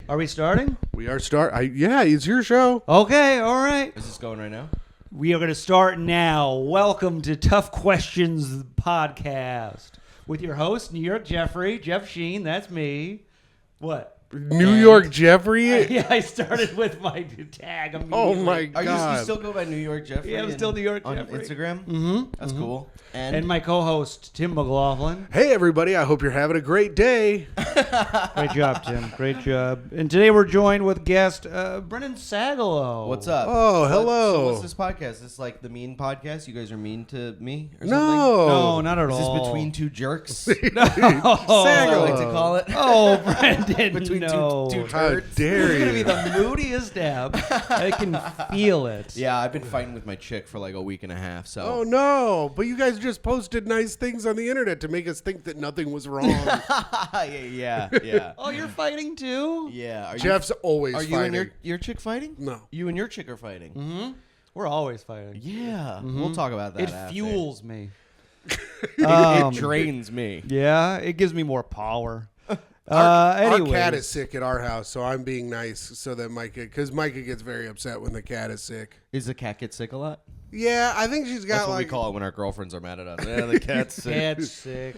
Are we starting? We are yeah, it's your show. Okay, all right. Is this going right now? We are going to start now. Welcome to Tough Questions Podcast with your host, New York Jeffrey, Jeff Sheen. That's me. What? New York Jeffrey? Yeah, I started with my tag immediately. Oh my God. You still go by New York Jeffrey? Yeah, I'm still New York on Jeffrey. Instagram? Mm-hmm. That's cool. And my co-host, Tim McLaughlin. Hey, everybody. I hope you're having a great day. Great job, Tim. Great job. And today we're joined with guest Brendan Sagalow. What's up? Oh, hello. So what's this podcast? Is this like the mean podcast? You guys are mean to me or something? No, not at Is all. this between two jerks? No. I like to call it. Oh, Brendan, Between no. two How turds. dare It's going to be you? the moodiest app. I can feel it. Yeah, I've been fighting with my chick for like a week and a half. So. Oh, no. But you guys just posted nice things on the internet to make us think that nothing was wrong. yeah. Oh, you're fighting too? Yeah. Jeff's always Are you fighting. and your chick fighting? No. You and your chick are fighting. Mm-hmm. We're always fighting. Yeah. We'll talk about that. It after. fuels me. It drains me. Yeah, it gives me more power. Our Anyways. cat is sick at our house, so I'm being nice so that Micah, because Micah gets very upset when the cat is sick. Is the cat get sick a lot? Yeah, I think she's got That's what like. we call it when our girlfriends are mad at us. Yeah, the cat's sick. Cat's sick.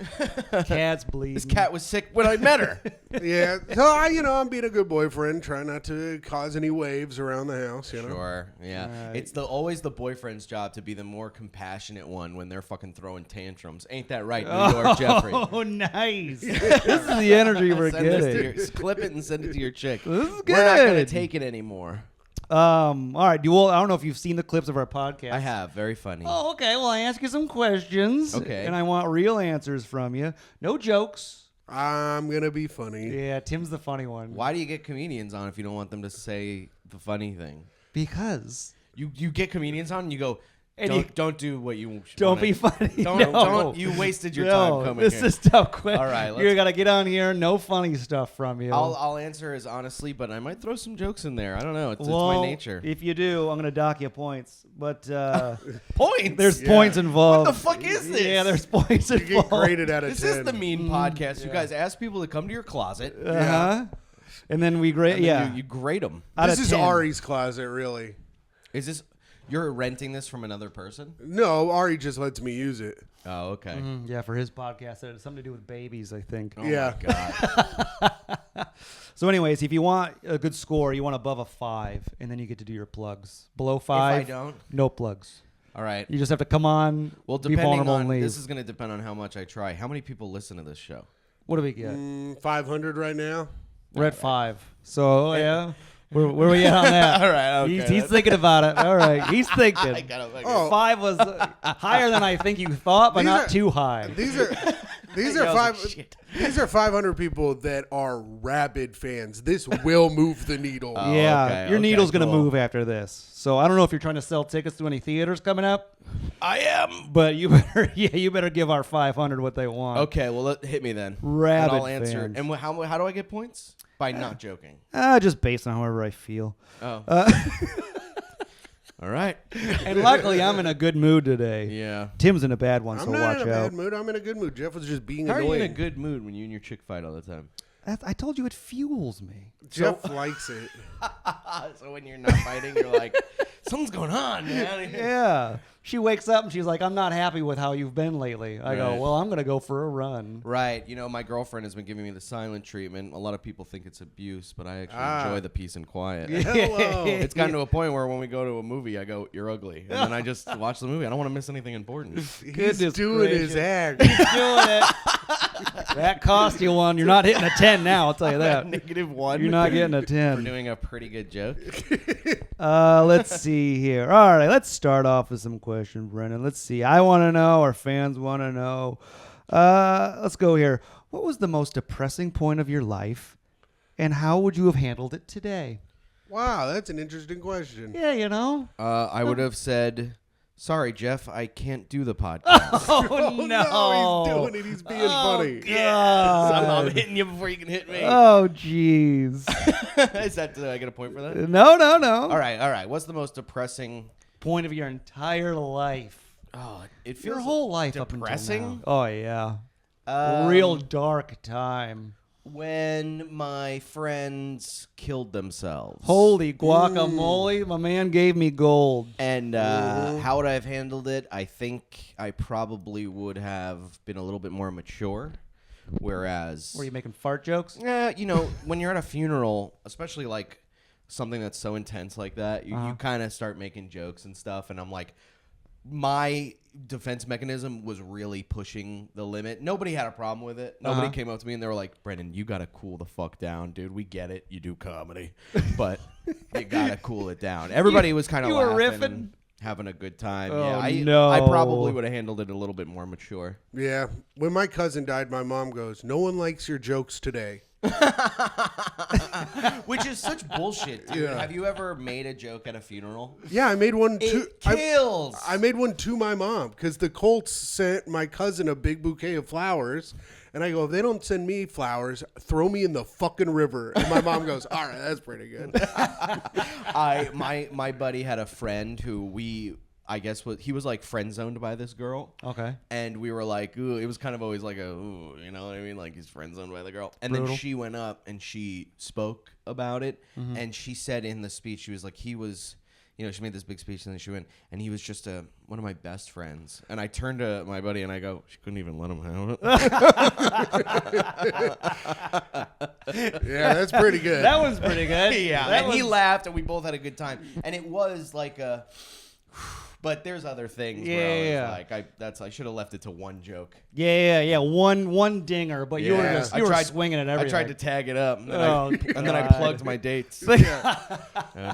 Cat's bleeding. This cat was sick when I met her. Yeah, so I'm being a good boyfriend, trying not to cause any waves around the house. You know. Sure. Yeah. Right. It's always the boyfriend's job to be the more compassionate one when they're fucking throwing tantrums. Ain't that right, New York Jeffrey? Oh, nice. This is the energy we're Send this to getting. your, clip it and send it to your chick. This is We're not gonna good. take it anymore. All right. I don't know if you've seen the clips of our podcast. I have. Very funny. Oh, okay. Well, I ask you some questions. Okay. And I want real answers from you. No jokes. I'm gonna be funny. Yeah, Tim's the funny one. Why do you get comedians on if you don't want them to say the funny thing? Because. You get comedians on and you go, And don't do what you Don't wanna- be funny. Don't. You wasted your time coming this here. is tough question. All right, You got to get on here. No funny stuff from you. I'll answer as honestly, but I might throw some jokes in there. I don't know. It's Well, my nature. If you do, I'm going to dock you points. But Points. there's Yeah. points involved. What the fuck is this? Yeah, there's points You get involved. graded out of This 10. is the mean podcast. You guys ask people to come to your closet. Uh-huh. And then we grade. and then Yeah. you grade them. Out This of is 10. Ari's closet, really. Is this you're renting this from another person? No, Ari just lets me use it. Oh, okay. Yeah, for his podcast. It had something to do with babies, I think. Oh Yeah. my god. So anyways, if you want a good score, you want above a 5, and then you get to do your plugs. Below 5, don't? no plugs. All right. You just have to come on, Well, be depending vulnerable on and leave. this is going to depend on how much I try. How many people listen to this show? What do we get? 500 right now. We're at 5. So, yeah. Where we at on that? All right, okay. He's thinking about it. All right. He's thinking. I gotta fucking- Oh. 5 was higher than I think you thought, but These not are- too high. These are these I are was five. like, shit. These are 500 people that are rabid fans. This will move the needle. Oh, Yeah, okay, your okay, needle's going to cool. move after this. So I don't know if you're trying to sell tickets to any theaters coming up, I am. but you better give our 500 what they want. Okay, well, hit me then. Rabid and I'll answer. fans. And how do I get points? By not joking. Just based on however I feel. Oh. All right. And luckily, I'm in a good mood today. Yeah. Tim's in a bad one, I'm so not watch in a out. bad mood. I'm in a good mood. Jeff was just being How are you annoying. in a good mood when you and your chick fight all the time? I told you it fuels me. Jeff likes it. So when you're not fighting, you're like, something's going on, man. Yeah. She wakes up and she's like, I'm not happy with how you've been lately. I go, Right. well, I'm going to go for a run. Right. You know, my girlfriend has been giving me the silent treatment. A lot of people think it's abuse, but I actually enjoy the peace and quiet. Hello. It's gotten to a point where when we go to a movie, I go, "You're ugly," and then I just watch the movie. I don't want to miss anything important. He's Goodness doing his gracious. act. He's doing it. That cost you one. You're not hitting a 10 now, I'll tell you that. -1. You're not getting a for 10. doing a pretty good joke. Let's see here. All right, let's start off with some questions, Brendan. Let's see. I want to know. Our fans want to know. Let's go here. What was the most depressing point of your life, and how would you have handled it today? Wow, that's an interesting question. Yeah, you know. I would have said, "Sorry, Jeff, I can't do the podcast." Oh, no. He's doing it. He's being funny. God. I'm hitting you before you can hit me. Oh, jeez. Is that? Do I get a point for that? No. All right. What's the most depressing? Point of your entire life. Oh, it feels Your whole life depressing. up until now. Oh, yeah. Real dark time. When my friends killed themselves. Holy guacamole. My man gave me gold. And how would I have handled it? I think I probably would have been a little bit more mature. Whereas... Were you making fart jokes? You know, when you're at a funeral, especially like something that's so intense like that, you kind of start making jokes and stuff. And I'm like... My defense mechanism was really pushing the limit. Nobody had a problem with it. Nobody came up to me and they were like, Brendan, you got to cool the fuck down, dude. We get it. You do comedy. But you got to cool it down. Everybody was kind of laughing riffing? and having a good time. Oh, yeah, no. I probably would have handled it a little bit more mature. Yeah. When my cousin died, my mom goes, "No one likes your jokes today." Which is such bullshit, dude. Yeah. Have you ever made a joke at a funeral? Yeah, I made one too. It kills. I made one to my mom because the Colts sent my cousin a big bouquet of flowers. And I go, if they don't send me flowers, throw me in the fucking river. And my mom goes, all right, that's pretty good. My buddy had a friend who I guess he was like friend zoned by this girl. Okay. And we were like, ooh, it was kind of always like ooh, you know what I mean? Like he's friend zoned by the girl. And Brutal. then she went up and she spoke about it. And she said in the speech, she was like, he was, you know, she made this big speech and then she went, and he was just one of my best friends. And I turned to my buddy and I go, she couldn't even let him have it. Yeah, that's pretty good. That one's pretty good. Yeah. And he laughed and we both had a good time. And it was like a... But there's other things where I was like, I should have left it to one joke. Yeah. One dinger, but you were just you were swinging at everything. I tried to tag it up, and then I plugged my dates. And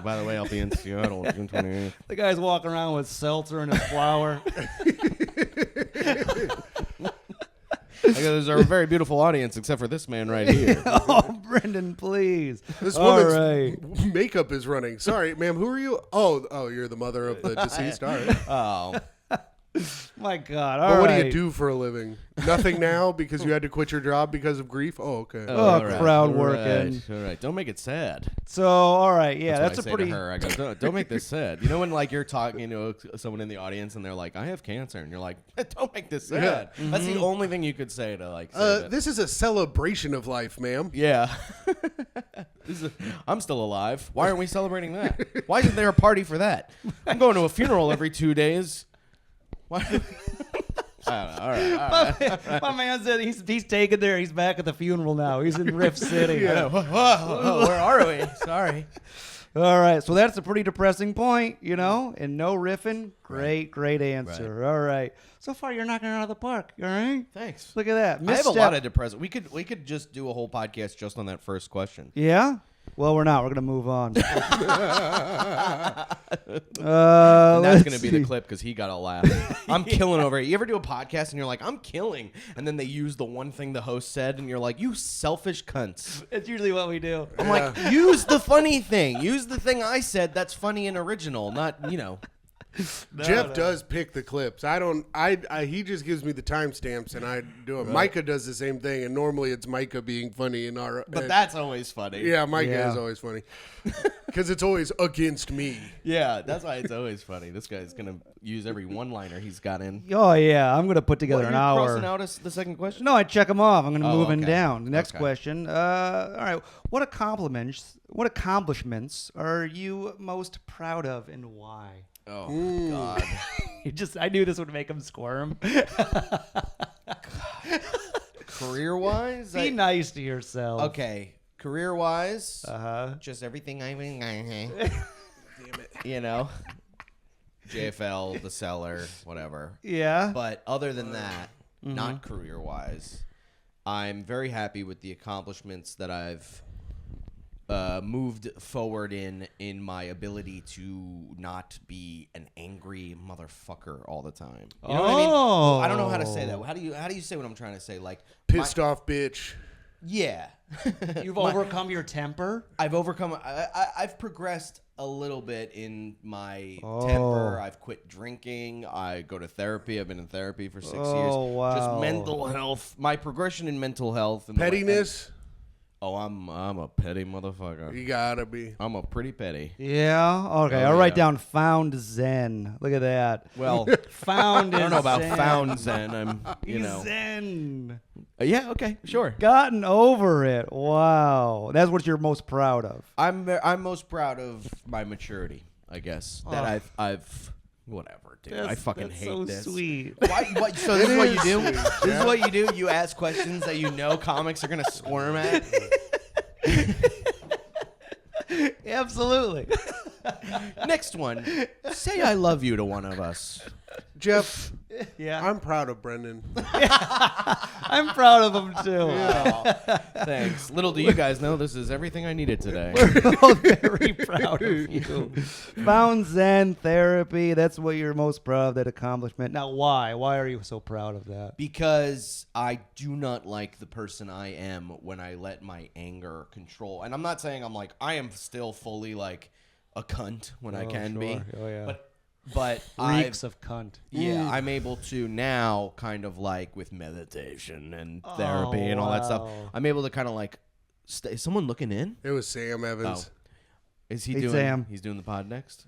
by the way, I'll be in Seattle June 28th. The guy's walking around with seltzer in his flower. There's a very beautiful audience, except for this man right here. Oh, Brendan, please. This All woman's right. makeup is running. Sorry, ma'am, who are you? Oh, you're the mother of the deceased. All right. Oh. My God. But what do you do for a living? Nothing now because you had to quit your job because of grief? Oh, okay. Oh, crowd working. All right. Don't make it sad. So, all right. Yeah, that's what I a say pretty... to her. I go, don't make this sad. You know when like you're talking to someone in the audience and they're like, I have cancer. And you're like, don't make this sad. Yeah. That's the only thing you could say to like save it. This is a celebration of life, ma'am. Yeah. I'm still alive. Why aren't we celebrating that? Why isn't there a party for that? I'm going to a funeral every 2 days. Why? I don't know. All right. My man said he's taken there. He's back at the funeral now. He's in Rift City. Yeah. Where are we? Sorry. All right. So that's a pretty depressing point, you know, and no riffing. Great answer. Right. All right. So far, you're knocking it out of the park. All right. Thanks. Look at that. I have a lot of depressing. We could just do a whole podcast just on that first question. Yeah. Well, we're not. We're gonna move on. And that's going to be the clip because he got a laugh. I'm killing over it. You ever do a podcast and you're like, I'm killing. And then they use the one thing the host said and you're like, you selfish cunts. It's usually what we do. I'm like, use the funny thing. Use the thing I said that's funny and original, not, you know. Jeff does pick the clips. I don't. He just gives me the timestamps and I do it. Right. Micah does the same thing, and normally it's Micah being funny in our. But that's always funny. Yeah, Micah is always funny because it's always against me. Yeah, that's why it's always funny. This guy's gonna use every one-liner he's got in. Oh yeah, I'm gonna put together an hour. Crossing out the second question? No, I check them off. I'm gonna move him down. The next Okay. question. All right. What accomplishments are you most proud of, and why? Oh God. I knew this would make him squirm. Career-wise? Be nice to yourself. Okay. Career-wise, just everything I mean, damn it. You know? JFL, The Cellar, whatever. Yeah. But other than that, not career-wise, I'm very happy with the accomplishments that I've moved forward in my ability to not be an angry motherfucker all the time. You know what I mean? I don't know how to say that. How do you say what I'm trying to say? Like pissed off bitch. Yeah. You've overcome your temper? I've overcome I've progressed a little bit in my temper. I've quit drinking. I go to therapy. I've been in therapy for 6 years. Wow. Just mental health. My progression in mental health and Pettiness. Oh, I'm a petty motherfucker. You gotta be. I'm a pretty petty. Yeah. Okay. Oh, I'll write yeah. down found Zen. Look at that. Well, Found. I don't know about Zen. found Zen. I'm, He's Zen. Yeah. Okay. Sure. Gotten over it. Wow. That's what you're most proud of. I'm most proud of my maturity. I guess that I've whatever, dude. I fucking hate so this. Sweet. Why, so this is what you do? This is what you do? You ask questions that you know comics are going to squirm at? Absolutely. Next one. Say I love you to one of us. Jeff, Yeah. I'm proud of Brendan. I'm proud of him too. Thanks. Little do you guys know, this is everything I needed today. We're all very proud of you. Found Zen therapy. That's what you're most proud of, that accomplishment. Now, why? Why are you so proud of that? Because I do not like the person I am when I let my anger control. And I'm not saying I'm like, I am still fully like a cunt when I can be. Oh, yeah. But Reeks of cunt. yeah, I'm able to now kind of like with meditation and therapy and all that stuff. wow. I'm able to kind of like, is someone looking in? It was Sam Evans. Is he Hey, doing? Sam. He's doing the pod next.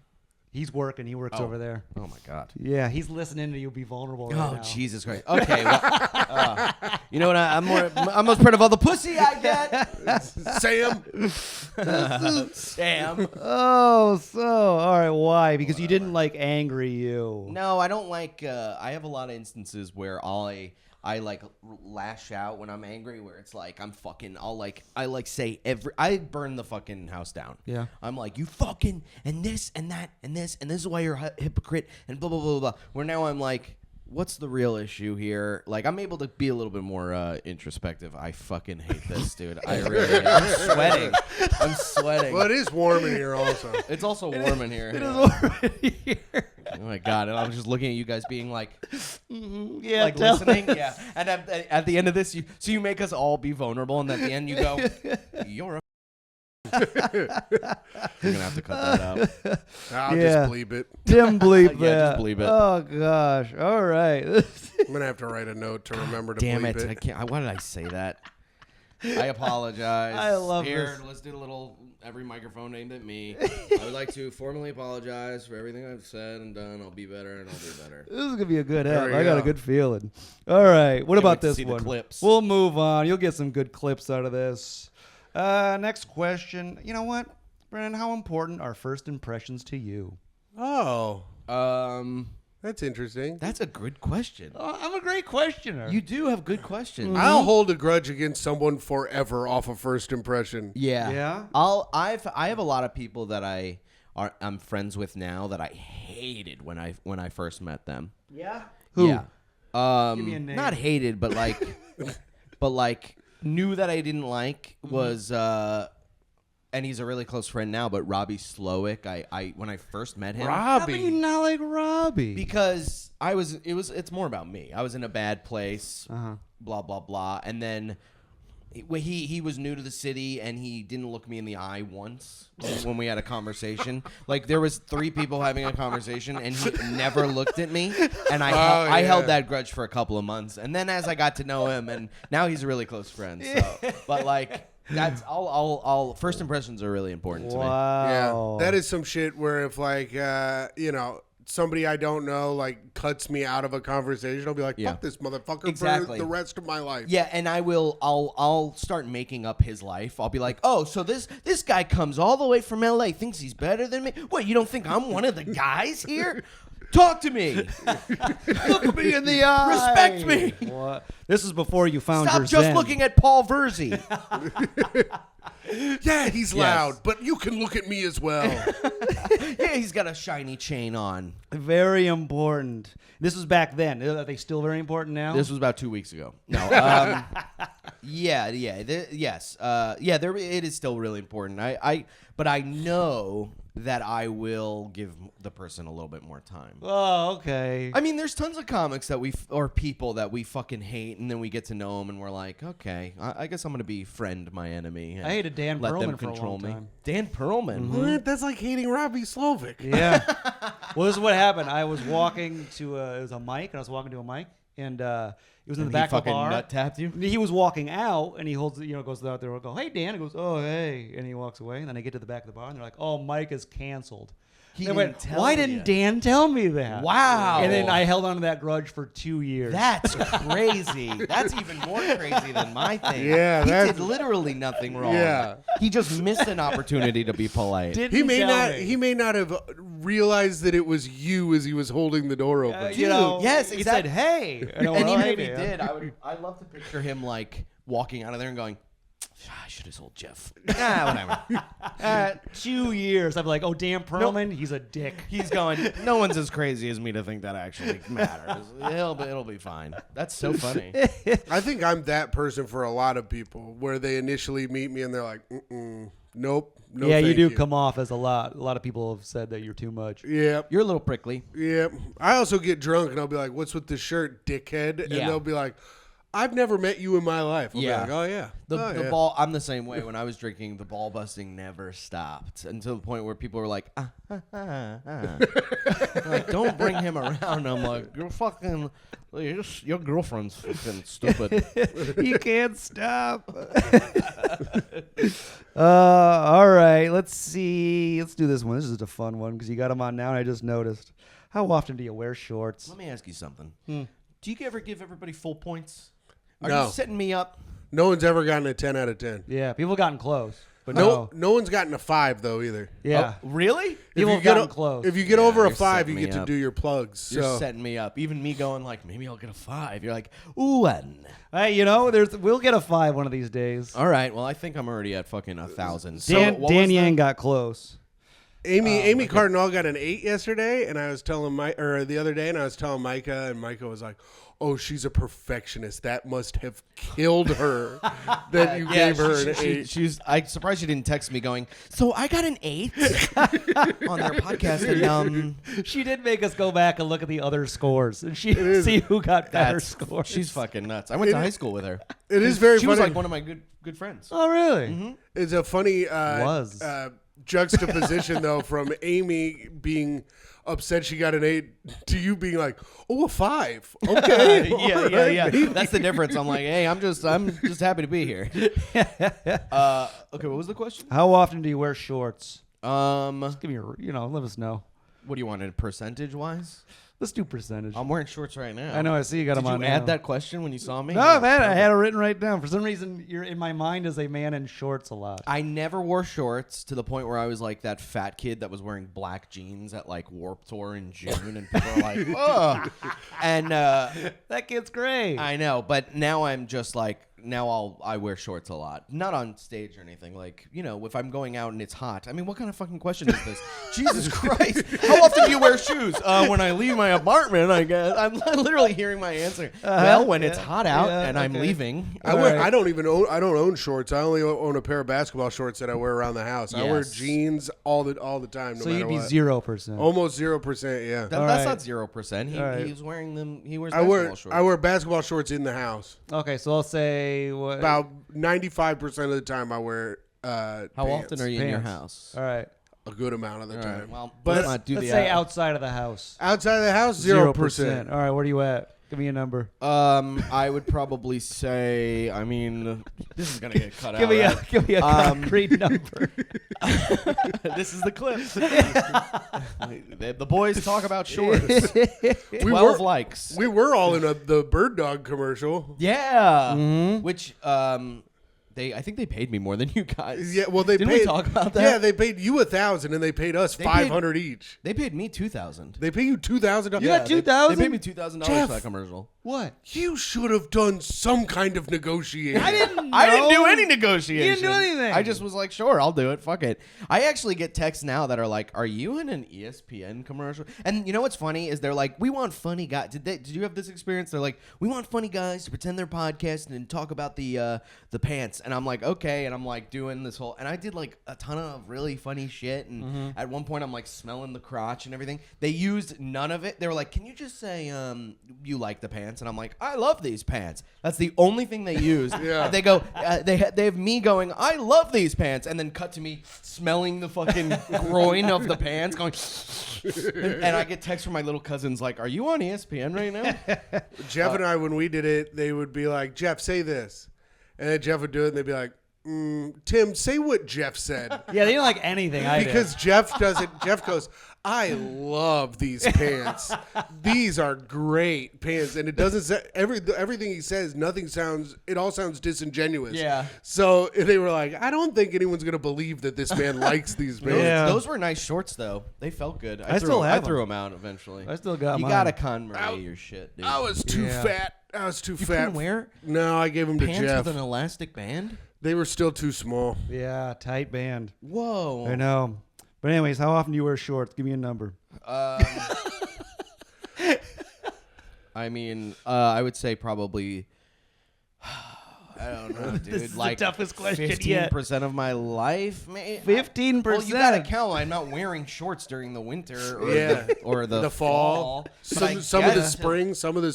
He's working. He works over there. Oh my god. Yeah, he's listening to you be vulnerable right Oh now. Jesus Christ. Okay. Well, you know what? I'm most proud of all the pussy I get. Sam. Sam. Oh, so all right. Why? Because you didn't like angry you. No, I don't like. I have a lot of instances where I like lash out when I'm angry, where it's like I say I burn the fucking house down. Yeah. I'm like, you fucking and this and that and this is why you're a hypocrite and blah blah blah blah. Where now I'm like, what's the real issue here? Like, I'm able to be a little bit more introspective. I fucking hate this, dude. I really am. I'm sweating. Well, it is warm in here also. It's also warm in here. It is already here. Oh my god! And I was just looking at you guys being like, Yeah, like tell listening. us. Yeah. And at the end of this, you make us all be vulnerable, and at the end you go, "You're a." You're gonna have to cut that out. I'll Yeah. just bleep it. Tim bleep Yeah, that. just bleep it. Oh gosh. All right. I'm gonna have to write a note to remember to Damn bleep it! it. I can't. Why did I say that? I apologize. I love Here, this. let's do a little every microphone aimed at me. I would like to formally apologize for everything I've said and done. I'll be better and I'll do better. This is gonna be a good There app. we I got a go. good feeling. All right. What Can't about wait to this see the one? clips. We'll move on. You'll get some good clips out of this. Next question. You know what, Brennan? How important are first impressions to you? Oh, Um, that's interesting. that's a good question. Oh, I'm a great questioner. You do have good questions. I'll hold a grudge against someone forever off of first impression. Yeah. Yeah? I have a lot of people that I'm friends with now that I hated when I first met them. Yeah. Who? Yeah. Give me a name. Not hated, but like knew that I didn't like was and he's a really close friend now, but Robbie Slowick, I when I first met him, How can you Robbie. not like Robbie? because it's more about me. I was in a bad place, Uh-huh. blah blah blah, and then he was new to the city and he didn't look me in the eye once when we had a conversation. Like there was 3 people having a conversation and he never looked at me, and I held that grudge for a couple of months, and then as I got to know him, and now he's a really close friend. So, but like. That's all. First impressions are really important to me. Wow. Yeah, that is some shit where if like somebody I don't know like cuts me out of a conversation, I'll be like, Yeah. fuck this motherfucker Exactly. for the rest of my life. Yeah, and I'll start making up his life. I'll be like, oh, so this guy comes all the way from LA, thinks he's better than me. What, you don't think I'm one of the guys here? Talk to me. Look me in the eye. Respect me. What? This is before you found Stop your just Zen. looking at Paul Verzi. Yeah, he's loud, but you can look at me as well. Yeah, he's got a shiny chain on. Very important. This was back then. Are they still very important now? This was about 2 weeks ago. No. Yes. It is still really important. But I know that I will give the person a little bit more time. Oh, okay. I mean, there's tons of comics that or people that we fucking hate, and then we get to know them, and we're like, okay, I guess I'm gonna befriend my enemy. And I hated Dan let them Perlman for a control long me. time. Dan Perlman. What? That's like hating Robbie Slovic. Yeah. Well, this is what happened. I was walking to it was a mic, and I was walking to a mic, and it He was in And the back he of the fucking bar. nut tapped you? He was walking out, and he holds, goes out there and go, "Hey, Dan." He goes, "Oh, hey," and he walks away. And then I get to the back of the bar, and they're like, "Oh, Mike is canceled." He They didn't went, tell "Why you." didn't Dan tell me that?" Wow. And then I held on to that grudge for 2 years. That's crazy. That's even more crazy than my thing. Yeah, he that's- did literally nothing wrong. Yeah. He just missed an opportunity to be polite. Didn't He may tell not. me. He may not have realized that it was you as he was holding the door open. yes, he exactly. said, "Hey," and, I went, And "Oh, even hey, if he Dan." did, I'd love to picture him like walking out of there and going, "I should have told Jeff." Whatever. 2 years. I'm like, "Oh, Dan Perlman, he's a dick." He's going, no one's as crazy as me to think that actually matters. It'll be fine. That's so funny. I think I'm that person for a lot of people, where they initially meet me and they're like, "Nope, no." Yeah, you thank do come off as a lot. A lot of people have said that you're too much. Yep. You're a little prickly. Yep. I also get drunk and I'll be like, "What's with this shirt, dickhead?" And Yeah. they'll be like, "I've never met you in my life." I'll Yeah. be like, "Oh yeah." The ball. I'm the same way. When I was drinking, the ball busting never stopped until the point where people were like, like, "Don't bring him around." I'm like, "You're fucking, your girlfriend's fucking stupid." You can't stop. All right, let's see. Let's do this one. This is a fun one because you got them on now, and I just noticed. How often do you wear shorts? Let me ask you something. Do you ever give everybody full points? Are No. you setting me up? No one's ever gotten a 10 out of 10. Yeah, people have gotten close, but No one's gotten a 5 though either. Yeah, Really? people have gotten close. If you get Yeah, over a you're 5, setting you me get to up. do your plugs. You're So setting me up. Even me going like, maybe I'll get a 5. You're like, ooh, one. Hey, we'll get a 5 one of these days. All right. Well, I think I'm already at fucking 1,000. Dan what was Yang the- got close. Amy Cardinal got an 8 yesterday, and I was telling the other day, and I was telling Micah, and Micah was like, "Oh, she's a perfectionist. That must have killed her that you gave her an 8." I'm surprised she didn't text me going, so I got an 8 on their podcast. And She did make us go back and look at the other scores and see who got better scores. she's fucking nuts. I went to high school with her. It is very She funny. was like one of my good friends. Oh, really? It's a funny juxtaposition, though, from Amy being upset she got an 8 to you being like, "Oh, a 5." Okay. yeah. That's the difference. I'm like, hey, I'm just happy to be here. Okay, what was the question? How often do you wear shorts? What Give me let us know. do you want, percentage wise? Let's do percentage. I'm wearing shorts right now. I know. I see you got Did them on you add now. that question when you saw me? No, man, I had it written right down. For some reason, you're in my mind as a man in shorts a lot. I never wore shorts to the point where I was like that fat kid that was wearing black jeans at like Warped Tour in June, and people are like, "Oh," and That kid's great. I know, but now I'm just like, I wear shorts a lot, not on stage or anything. Like, if I'm going out and it's hot. I mean, what kind of fucking question is this? Jesus Christ! How often do you wear shoes? When I leave my apartment, I guess. I'm literally hearing my answer. Well, when it's hot out and I'm leaving. I don't own shorts. I only own a pair of basketball shorts that I wear around the house. I wear Yes. jeans all the time, no so matter you'd be what. 0%. Almost 0%. Yeah. That's right. not 0%. right. He's wearing them. He wears I basketball shorts. wear basketball shorts in the house. Okay, so I'll say what? About 95% of the time I wear How pants. often are you in your Pants. house? All right. A good amount of the All time. right, well, But let's not do Let's the say outside of the house. outside of the house, 0%. All right, where are you at? Give me a number. I would probably say. I mean, this is gonna get cut out. Give me right? give me a concrete number. This is the clip. The boys talk about shorts. 12 likes. We were all in the Bird Dog commercial. Yeah. Which I think they paid me more than you guys. Yeah, well, they Didn't paid. we talk about that? Yeah, they paid you 1,000 and they paid us They 500 each. They paid me $2,000. They pay you $2,000. You got $2,000? They paid me $2,000 Jeff. for that commercial. What? You should have done some kind of negotiating. I didn't. I didn't do know. any negotiation. You didn't do anything. I just was like, sure, I'll do it. Fuck it. I actually get texts now that are like, are you in an ESPN commercial? And you know what's funny is they're like, we want funny guys. Did you have this experience? They're like, we want funny guys to pretend they're podcasting and talk about the pants pants, and I'm like, okay, and I'm like doing this whole, and I did like a ton of really funny shit, and at one point I'm like smelling the crotch and everything. They used none of it. They were like, can you just say you like the pants? And I'm like, I love these pants. That's the only thing they used. And they go, they have me going, I love these pants, and then cut to me smelling the fucking groin of the pants, going, and I get texts from my little cousins like, are you on ESPN right now? Jeff and I, when we did it, they would be like, Jeff, say this. And then Jeff would do it, and they'd be like, Tim, say what Jeff said. Yeah, they didn't like anything I did. Because Jeff does it. Jeff goes, I love these pants. These are great pants. And it doesn't say, everything he says, it all sounds disingenuous. Yeah. So they were like, I don't think anyone's going to believe that this man likes these pants. Yeah. Those were nice shorts, though. They felt good. I still have I threw them out eventually. I still got You mine. gotta Conray your shit, dude. I was too Yeah. fat. I was too You fat. couldn't wear No, I gave them to pants Jeff. with an elastic band? They were still too small. Yeah, tight band. Whoa. I know. But anyways, how often do you wear shorts? Give me a number. I mean, I would say probably, I don't know, dude. This is the like toughest question yet. 15% of my life, man. 15%. Well, you gotta count. I'm not wearing shorts during the winter or Yeah. the fall. But I Some of the guess-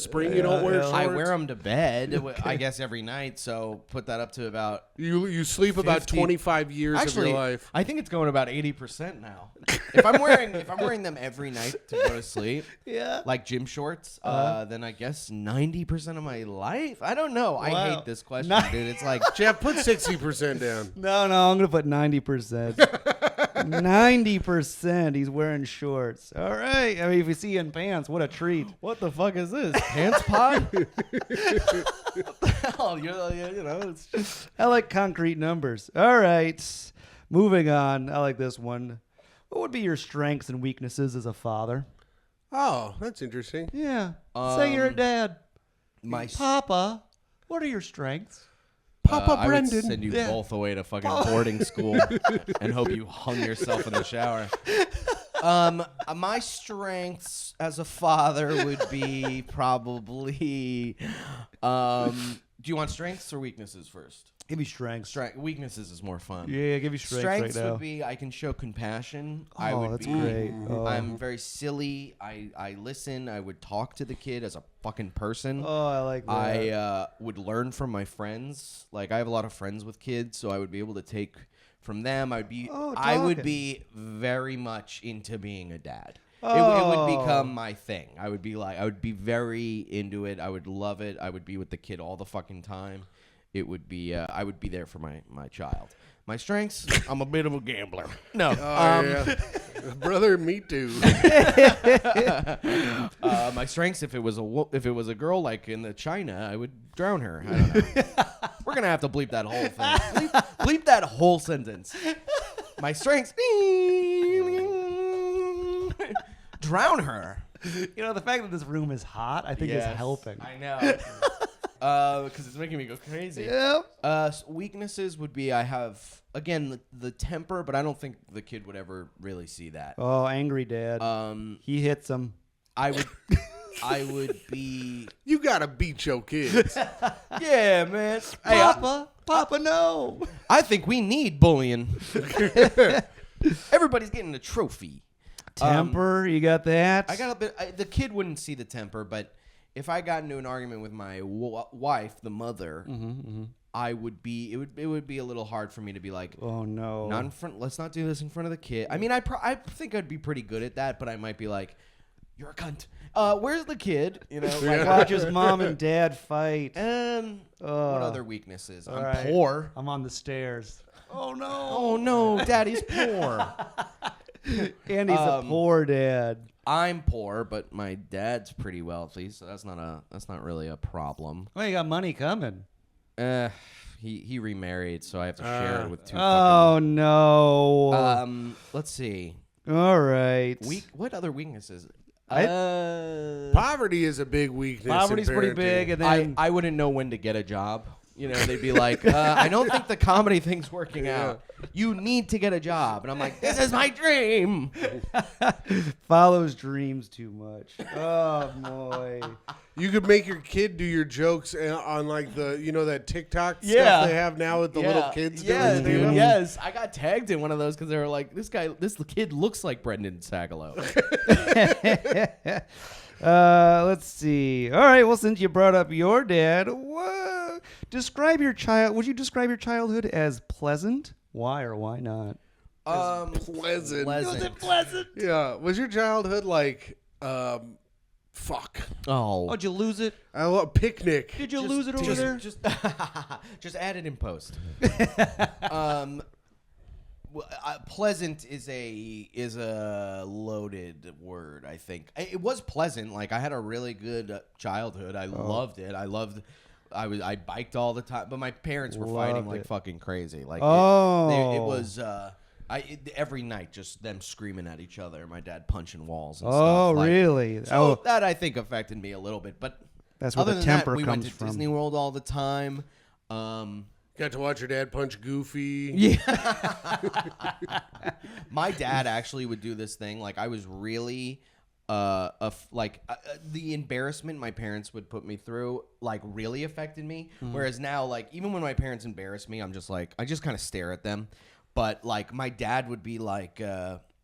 spring you don't wear yeah. shorts. I wear them to bed, I guess, every night. So put that up to about. You sleep about 50. 25 years Actually, of your life. I think it's going about 80% now. if I'm wearing them every night to go to sleep, Yeah. like gym shorts, then I guess 90% of my life. I don't know. I Wow. hate this question, dude. It's like Jeff, put 60% down. No, I'm going to put 90%. 90% he's wearing shorts. All right. I mean, if you see you in pants, what a treat. what the fuck is this? Pants pod? What the hell? You know, it's just I like concrete numbers. All right. Moving on. I like this one. What would be your strengths and weaknesses as a father? Oh, that's interesting. Yeah. Say you're a dad. my. Papa, what are your strengths? Papa I would Brendan. send you Yeah. both away to fucking boarding school and hope you hung yourself in the shower. My strengths as a father would be probably. Do you want strengths or weaknesses first? Give me strengths. Weaknesses is more fun. Yeah, give me strengths right now. would be I can show compassion. Oh, I would that's be, great. Oh. I'm very silly. I listen. I would talk to the kid as a fucking person. Oh, I like that. I would learn from my friends. Like I have a lot of friends with kids, so I would be able to take from them. I would be very much into being a dad. It would become my thing. I would be very into it. I would love it. I would be with the kid all the fucking time. It would be I would be there for my child. My strengths, I'm a bit of a gambler. No. Yeah. Brother, me too. My strengths, if it was a girl like in the China, I would drown her. I don't know. We're gonna have to bleep that whole thing. Bleep that whole sentence. My strengths, drown her. You know, the fact that this room is hot, I think is helping. I know. Because it's making me go crazy. Yep. Weaknesses would be I have again the temper, but I don't think the kid would ever really see that. Oh, angry dad. He hits him. I would be. You gotta beat your kids. Yeah, man. Papa, no. I think we need bullying. Everybody's getting a trophy. Temper, you got that? I got a bit. The kid wouldn't see the temper, but if I got into an argument with my wife, the mother, I would be. It would be a little hard for me to be like, Oh no. not in front. Let's not do this in front of the kid. I mean, I think I'd be pretty good at that, but I might be like, you're a cunt. Where's the kid? You know, like Watch his mom and dad fight. what other weaknesses? I'm right. poor. I'm on the stairs. Oh no. Oh no, daddy's poor. And he's a poor dad. I'm poor, but my dad's pretty wealthy, so that's not really a problem. Well, you got money coming. He remarried, so I have to share it with two. Oh no. Let's see. All right. What other weaknesses? Poverty is a big weakness. Poverty's in pretty parenting. big, and then I wouldn't know when to get a job. You know, they'd be like, I don't think the comedy thing's working out. You need to get a job. And I'm like, this is my dream. Follows dreams too much. Oh, boy. You could make your kid do your jokes on like the, that TikTok Yeah. stuff they have now with the little kids doing stand-up. Yes, I got tagged in one of those because they were like, this kid looks like Brendan Sagalow. Let's see. All right. Well, since you brought up your dad, describe your child. Would you describe your childhood as pleasant? Why or why not? Pleasant. Was it pleasant? Yeah. Was your childhood like, fuck? Oh, Did you lose it? I love picnic. Did you lose it over there? Just add it in post. Pleasant is a loaded word. I think it was pleasant. Like I had a really good childhood. I loved it. I biked all the time, but my parents were fighting like fucking crazy. Like it was every night just them screaming at each other. My dad punching walls and stuff. Oh, Like, really? So that I think affected me a little bit. But That's where other the than temper that, we went comes to from. Disney World all the time. Got to watch your dad punch Goofy. Yeah. My dad actually would do this thing. Like I was really, the embarrassment my parents would put me through, like really affected me. Whereas now, like even when my parents embarrass me, I'm just like, I just kind of stare at them. But like my dad would be like,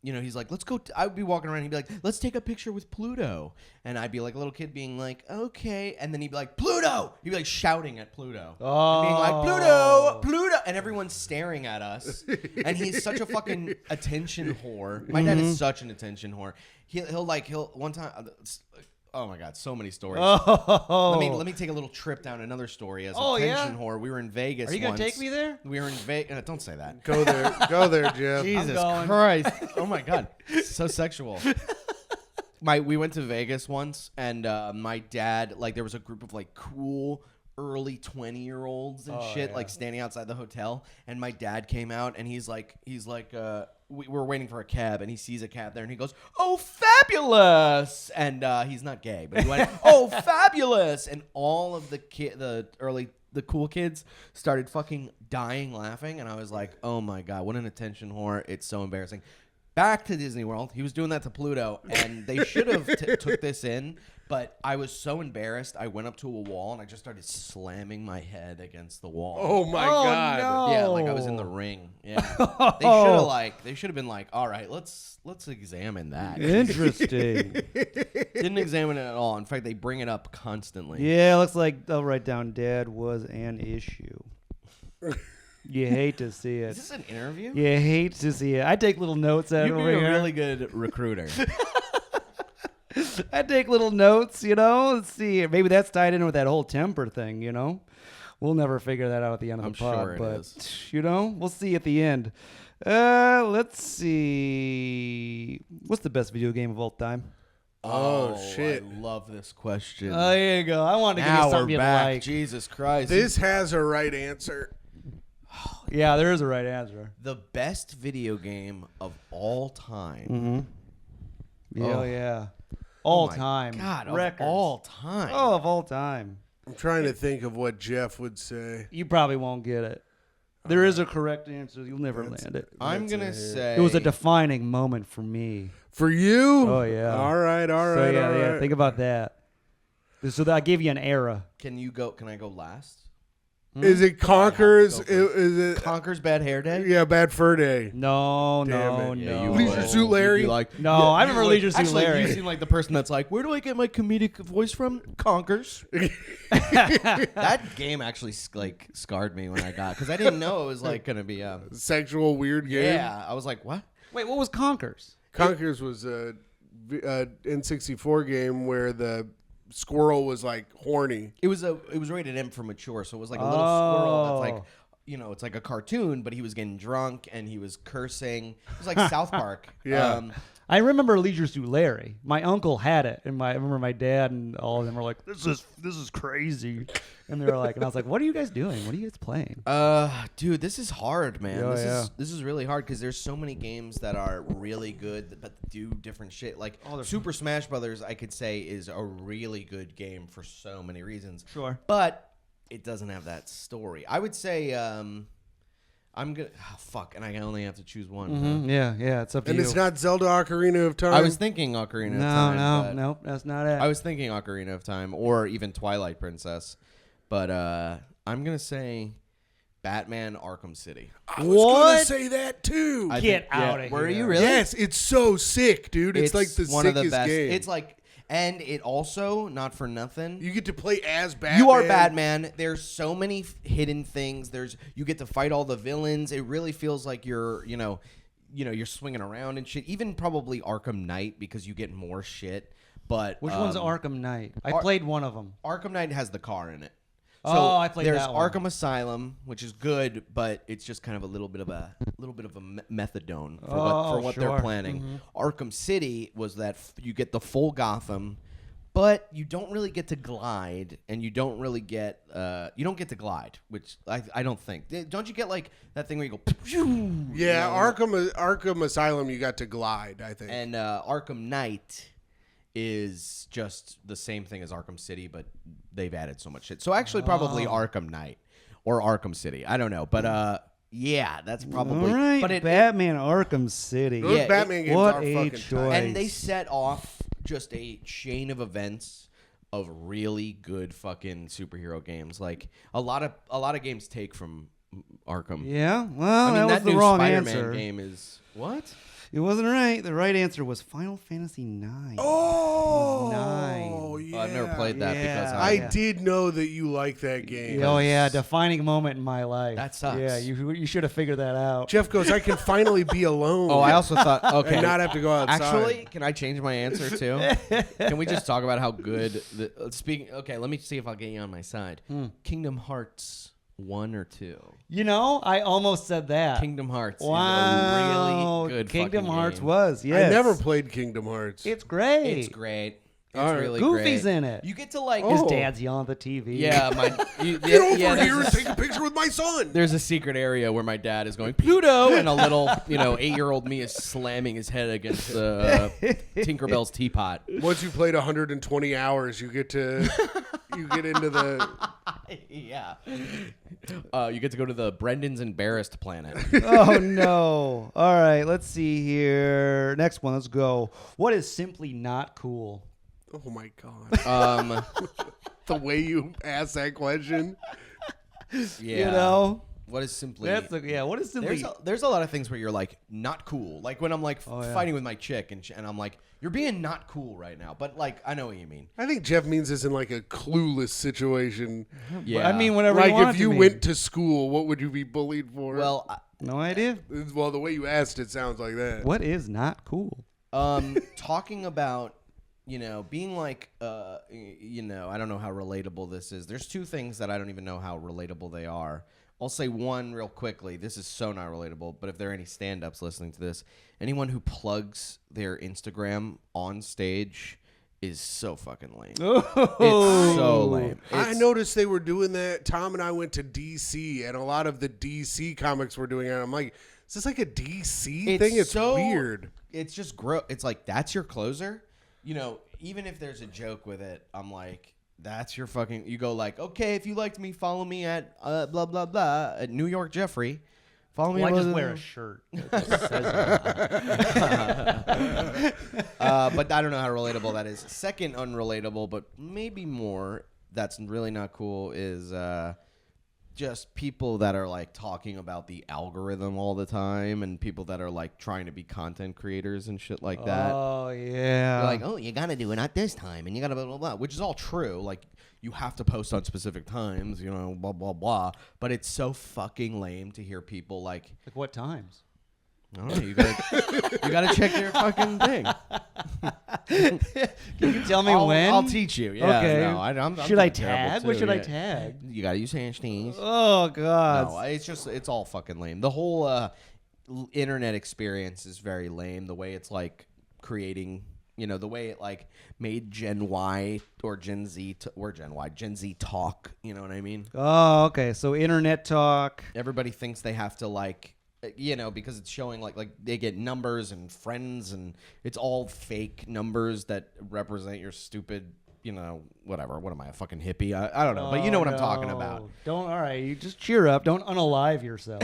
he's like, let's go. I would be walking around. He'd be like, let's take a picture with Pluto. And I'd be like a little kid being like, okay. And then he'd be like, Pluto. He'd be like shouting at Pluto. And being like, Pluto, Pluto. And everyone's staring at us. And he's such a fucking attention whore. My dad is such an attention whore. He'll one time. Oh my God, so many stories. Oh. Let me take a little trip down another story as a attention whore. We were in Vegas. Are you gonna once. take me there? We were in Vegas. Don't say that. Go there, Jeff. Jesus going. Christ! Oh my God, so sexual. We went to Vegas once, and my dad, like, there was a group of like cool early 20-year-olds and shit, like standing outside the hotel, and my dad came out, and he's like, we were waiting for a cab, and he sees a cab there, and he goes, "Oh, fabulous!" And he's not gay, but he went, "Oh, fabulous!" And all of the cool kids started fucking dying laughing, and I was like, "Oh my God, what an attention whore! It's so embarrassing." Back to Disney World, he was doing that to Pluto, and they should have took this in, but I was so embarrassed. I went up to a wall and I just started slamming my head against the wall. Oh my God. No. Yeah, like I was in the ring. Yeah, they should have been like, all right, let's examine that. Interesting. Didn't examine it at all. In fact, they bring it up constantly. Yeah, looks like I'll write down dad was an issue. You hate to see it. Is this an interview? You hate to see it. I take little notes out You'd be over a here. really good recruiter. I take little notes, Let's see. Maybe that's tied in with that whole temper thing, We'll never figure that out at the end of I'm the pod. sure it but, is. We'll see at the end. Let's see. What's the best video game of all time? Oh, shit. I love this question. Oh, there you go. I wanted to give Now you something we're you back. like. Jesus Christ. This has a right answer. Yeah, there is a right answer. The best video game of all time. Mm-hmm. Oh. Yeah. All my time. God, Records. of all time. Oh, of all time. I'm trying to think of what Jeff would say. You probably won't get it. There is a correct answer. You'll never land it. I'm going to say... It was a defining moment for me. For you? Oh, yeah. All right. So, yeah, think about that. So I gave you an era. Can I go last? Is it Conquer's? I have to go Is it? Conquer's Bad Hair Day? Yeah, Bad Fur Day. No, Damn it. Yeah, no. Leisure Suit Larry? No, I remember Leisure Suit Actually, Larry. you seem like the person that's like, where do I get my comedic voice from? Conquers. That game actually scarred me when I got, because I didn't know it was like going to be Sexual weird game. yeah, I was like, what? Wait, what was Conquers? Conquer's was a N64 game where the squirrel was like horny. It was rated M for mature, so it was like a little squirrel that's like, it's like a cartoon, but he was getting drunk and he was cursing. It was like South Park. Yeah. I remember Leisure Suit Larry. My uncle had it, and I remember my dad and all of them were like, "This is crazy," and they were like, and I was like, "What are you guys doing? What are you guys playing?" Dude, this is hard, man. Oh, This is really hard because there's so many games that are really good but do different shit. Like Super Smash Brothers, I could say is a really good game for so many reasons. Sure. But it doesn't have that story. I would say I'm gonna and I only have to choose one. Mm-hmm. Yeah, it's up to you. And it's not Zelda Ocarina of Time? I was thinking Ocarina of Time. No, that's not it. I was thinking Ocarina of Time or even Twilight Princess. But I'm going to say Batman Arkham City. I was going to say that too. Get out of here. Were you really? Yes, it's so sick, dude. It's like the one of the sickest best. game. It's like, and it also, not for nothing, You get to play as Batman. you are Batman. There's so many hidden things. You get to fight all the villains. It really feels like you're swinging around and shit. Even probably Arkham Knight because you get more shit. But Which one's Arkham Knight? I played one of them. Arkham Knight has the car in it. I played there's that one. Arkham Asylum, which is good, but it's just kind of a little bit of a methadone for what they're planning. Mm-hmm. Arkham City was that you get the full Gotham, but you don't really get to glide, and you don't really get to glide, which I don't think. Don't you get like that thing where you go? Yeah, Arkham Asylum, you got to glide, I think. And Arkham Knight is just the same thing as Arkham City, but they've added so much shit. So actually, probably Arkham Knight or Arkham City. I don't know, but yeah, that's probably. All right, but Batman Arkham City. Those Batman games what are a fucking choice. tight. and they set off just a chain of events of really good fucking superhero games. Like a lot of games take from Arkham. Yeah, well, I mean, that was the new wrong Spider-Man answer. game is what? It wasn't right. The right answer was Final Fantasy IX. Oh, Nine. yeah. I've never played that because I Yeah. did know that you like that game. Oh yeah, defining moment in my life. That sucks. Yeah, you should have figured that out. Jeff goes, I can finally be alone. Oh, I also thought okay. and not have to go outside. Actually, can I change my answer too? Can we just talk about how good speaking? Okay, let me see if I'll get you on my side. Kingdom Hearts 1 or 2. You know, I almost said that. Kingdom Hearts Wow, is a really good Kingdom fucking Hearts game. was. Yes, I never played Kingdom Hearts. It's great. It's great. It's All right. really Goofy's great. in it. You get to like His dad's yelling at the TV. Yeah, Get over here and take a picture with my son. There's a secret area where my dad is going Pluto, and a little 8-year-old me is slamming his head against the Tinkerbell's teapot. Once you played 120 hours, you get into the. Yeah. You get to go to the Brendan's embarrassed planet. Oh no. All right, let's see here. Next one. Let's go. What is simply not cool? Oh my god. The way you asked that question. Yeah. You know. What is simply? What is simply? There's a lot of things where you're like not cool. Like when I'm like fighting with my chick and I'm like, you're being not cool right now. But like I know what you mean. I think Jeff means this in like a clueless situation. Yeah. I mean, whatever. Like you want if it you to mean. went to school, what would you be bullied for? Well, No idea. Well, the way you asked it sounds like that. What is not cool? talking about being like I don't know how relatable this is. There's two things that I don't even know how relatable they are. I'll say one real quickly. This is so not relatable, but if there are any stand-ups listening to this, anyone who plugs their Instagram on stage is so fucking lame. It's so lame. I noticed they were doing that. Tom and I went to DC, and a lot of the DC comics were doing it. I'm like, is this like a DC thing? It's so weird. It's just gross. It's like, that's your closer? Even if there's a joke with it, I'm like, that's your fucking... You go like, okay, if you liked me, follow me at blah, blah, blah, at New York Jeffrey. Follow me. Well, I at just wear a shirt. That just says that. But I don't know how relatable that is. Second unrelatable, but maybe more, that's really not cool, is just people that are like talking about the algorithm all the time, and people that are like trying to be content creators and shit like that. Oh yeah. They're like, oh, you gotta do it at this time, and you gotta blah blah blah, which is all true. Like, you have to post on specific times, blah blah blah. But it's so fucking lame to hear people like what times? I don't know. You gotta check your fucking thing. Can you tell me when? I'll teach you. Yeah. Okay. No, I'm should I doing terrible tag? too, What should I yeah. tag? You gotta use hashtags. Oh god. No, it's all fucking lame. The whole internet experience is very lame. The way it's like creating, the way it like made Gen Y or Gen Z Gen Z talk. You know what I mean? Oh, okay. So internet talk. Everybody thinks they have to like, because it's showing like they get numbers and friends, and it's all fake numbers that represent your stupid whatever. What am I, a fucking hippie? I don't know, but you know what I'm talking about. All right, you just cheer up. Don't unalive yourself.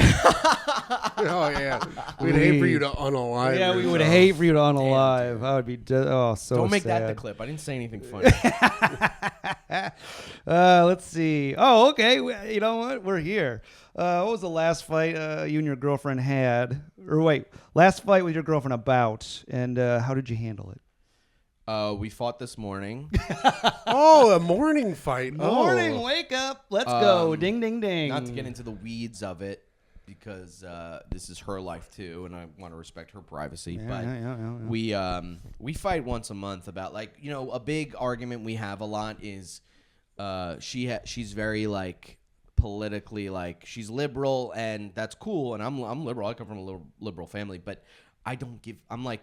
Oh yeah, we'd hate for you to unalive. Yeah, we would yourself. hate for you to unalive. I would be so. Don't make that sad. the clip. I didn't say anything funny. Let's see. Oh, okay. You know what? We're here. What was the last fight you and your girlfriend had? Or wait, last fight with your girlfriend about, and how did you handle it? We fought this morning. Oh, a morning fight. Morning, Oh. wake up. Let's go. Ding, ding, ding. Not to get into the weeds of it, because this is her life too, and I want to respect her privacy. Yeah. We fight once a month about a big argument we have a lot is she's very politically she's liberal, and that's cool, and I'm liberal. I come from a liberal family, but I'm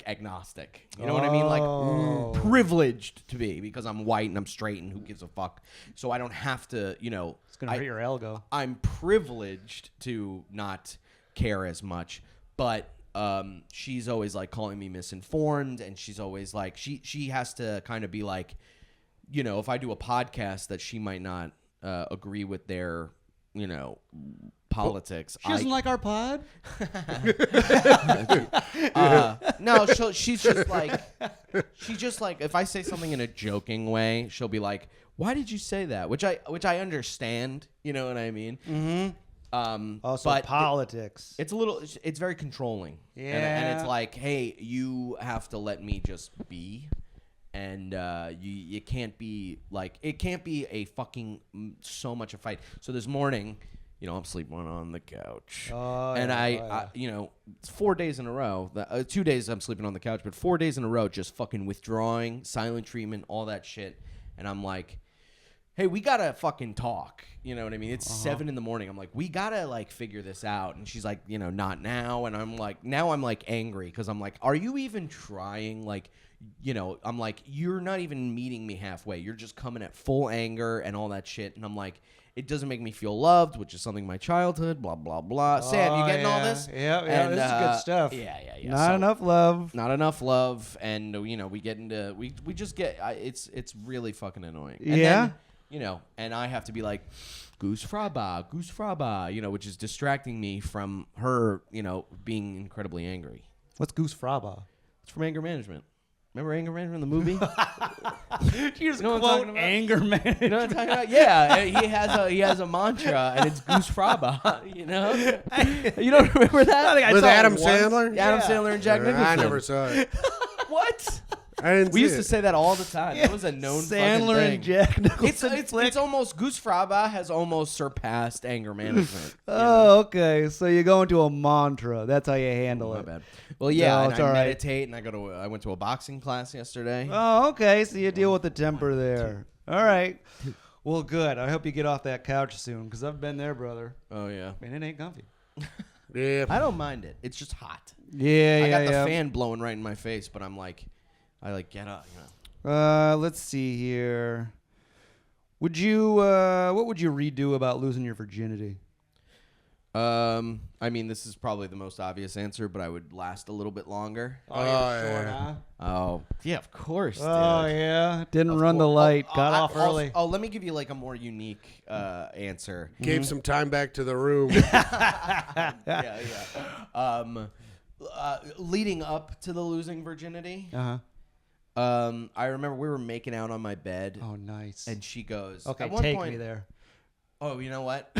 agnostic. You know what I mean? Privileged to be, because I'm white and I'm straight and who gives a fuck. So I don't have to, It's going to hurt your ego. I'm privileged to not care as much, but she's always calling me misinformed, and she's always she has to kind of be if I do a podcast that she might not agree with their, politics. She doesn't like our pod? No, she's just if I say something in a joking way, she'll be like, "Why did you say that?" Which I understand. You know what I mean? Mm-hmm. Also, but politics. It's very controlling. Yeah. And it's like, hey, you have to let me just be. And you can't be it can't be a fucking so much a fight. So this morning, I'm sleeping on the couch, and I it's 4 days in a row. 2 days I'm sleeping on the couch, but 4 days in a row just fucking withdrawing, silent treatment, all that shit. And I'm like, hey, we gotta fucking talk. You know what I mean? It's 7 in the morning. I'm like, we gotta figure this out. And she's like, not now. And I'm like, now I'm angry, because I'm like, are you even trying? I'm like, you're not even meeting me halfway. You're just coming at full anger and all that shit. And I'm like, it doesn't make me feel loved, which is something in my childhood, blah, blah, blah. Sam, you getting all this? Yeah, and, this is good stuff. Yeah. Not enough love. Not enough love. And, we get into, we just get, it's really fucking annoying. And yeah. Then, and I have to be like, Goose Fraba, which is distracting me from her, being incredibly angry. What's Goose Fraba? It's from Anger Management. Remember Anger Management, the movie? You just know quote Anger Management. You know what I'm talking about? Yeah, he has a mantra, and it's Goose Fraba. You don't remember that? I think I With saw it Adam once. Sandler? Adam Sandler and Jack Nicholson. I never saw it. What? I didn't We see used it. to say that all the time. That was a known Sandler fucking thing. and Jack Nicholson. It's almost Goose Fraba has almost surpassed Anger Management. Oh, okay. So you go into a mantra. That's how you handle My it. bad. Well, yeah, No, and it's I all right. meditate, and I went to a boxing class yesterday. Oh, okay. So you deal with the temper there. All right. Well, good. I hope you get off that couch soon, because I've been there, brother. Oh yeah, Man, it ain't comfy. Yeah. I don't mind it. It's just hot. Yeah, I got yeah. the fan blowing right in my face, but I'm like, get up. Let's see here. What would you redo about losing your virginity? I mean, this is probably the most obvious answer, but I would last a little bit longer. Oh, you're yeah. huh? Oh, yeah, of course. Oh, dude. yeah. Didn't Of the course. light. Oh, Got off also- early. let me give you a more unique answer. Gave some time back to the room. Yeah. Leading up to the losing virginity, Uh-huh. I remember we were making out on my bed, Oh, nice. and she goes, Okay, at one take point, me there. Oh, you know what?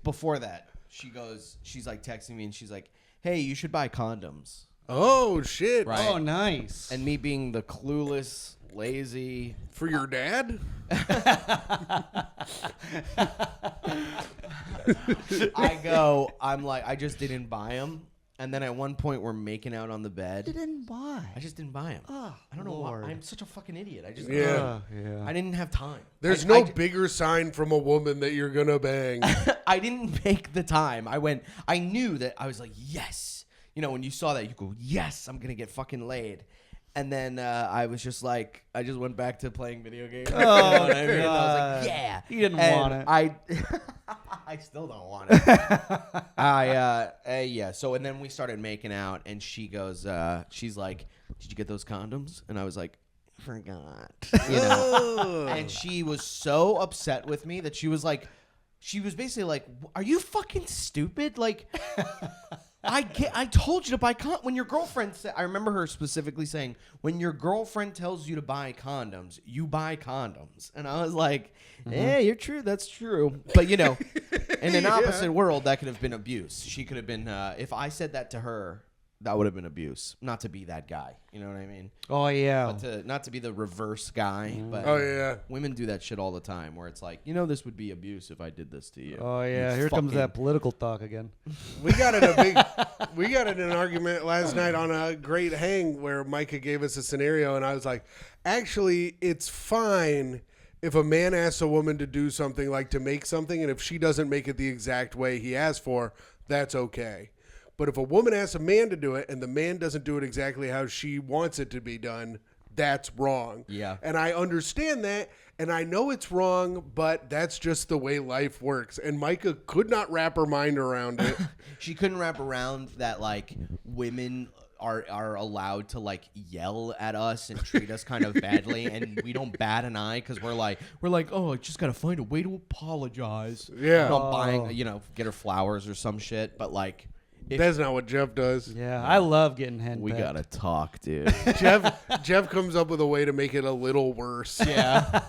Before that, she's texting me, and she's like, hey, you should buy condoms. Oh, shit. Right. Oh, nice. And me being the clueless, lazy. For your dad? I'm like, I just didn't buy them. And then at one point, we're making out on the bed. You didn't buy. I just didn't buy them. Oh, I don't know Lord. why. I'm such a fucking idiot. I just Yeah. Yeah. I didn't have time. There's I no bigger sign from a woman that you're going to bang. I didn't make the time. I knew that I was like, yes. When you saw that, you go, yes, I'm going to get fucking laid. And then I was just like, I just went back to playing video games. Oh, You know what I mean? And I was God. like, yeah. You didn't And want it. I still don't want it. Yeah. So, and then we started making out, and she goes, she's like, did you get those condoms? And I was like, forgot. You know? And she was so upset with me that she was basically like, are you fucking stupid? Like, I told you to buy when your girlfriend said, I remember her specifically saying, when your girlfriend tells you to buy condoms, you buy condoms. And I was like, yeah, you're true. That's true. But, you know, in an opposite world, that could have been abuse. She could have been, if I said that to her, that would have been abuse. Not to be that guy. You know what I mean? Oh, yeah. But not to be the reverse guy. But Oh, yeah. women do that shit all the time where it's like, you know, this would be abuse if I did this to you. Oh, yeah. You Here comes fucking- that political talk again. We got in an argument last night on a great hang where Micah gave us a scenario, and I was like, actually, it's fine if a man asks a woman to do something, like to make something, and if she doesn't make it the exact way he asked for, that's okay. But if a woman asks a man to do it and the man doesn't do it exactly how she wants it to be done, that's wrong. Yeah. And I understand that, and I know it's wrong, but that's just the way life works. And Micah could not wrap her mind around it. She couldn't wrap around that, like, women are allowed to, like, yell at us and treat us kind of badly, and we don't bat an eye because we're like, oh, I just got to find a way to apologize. Yeah. Not buying, you know, get her flowers or some shit, but, like, That's not what Jeff does. Yeah, I love getting hen we pecked. gotta talk, dude. Jeff comes up with a way to make it a little worse. Yeah.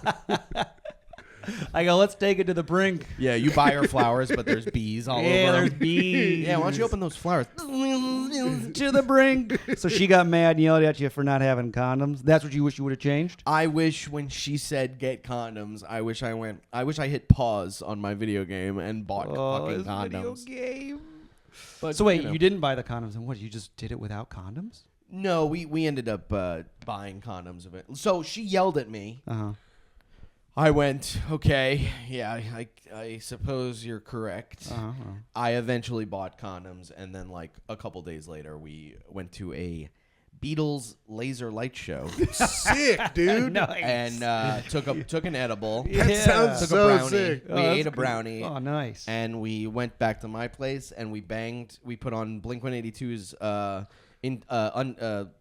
I go, let's take it to the brink. Yeah, you buy her flowers, but there's bees all Yeah, over there's them. bees. Yeah, why don't you open those flowers? To the brink. So she got mad and yelled at you for not having condoms. That's what you wish you would have changed? I wish when she said get condoms, I wish I hit pause on my video game and bought fucking this video condoms. game. But, So wait, know. you didn't buy the condoms, and what? You just did it without condoms? No, we ended up buying condoms of it. So she yelled at me. Uh-huh. I went, okay, yeah, I suppose you're correct. Uh-huh. I eventually bought condoms, and then like a couple days later, we went to a Beatles laser light show Sick, dude. Nice. and took an edible. That sounds Took so a brownie. sick. We that's ate a cool. brownie. Oh, nice. And we went back to my place and we banged. We put on Blink-182's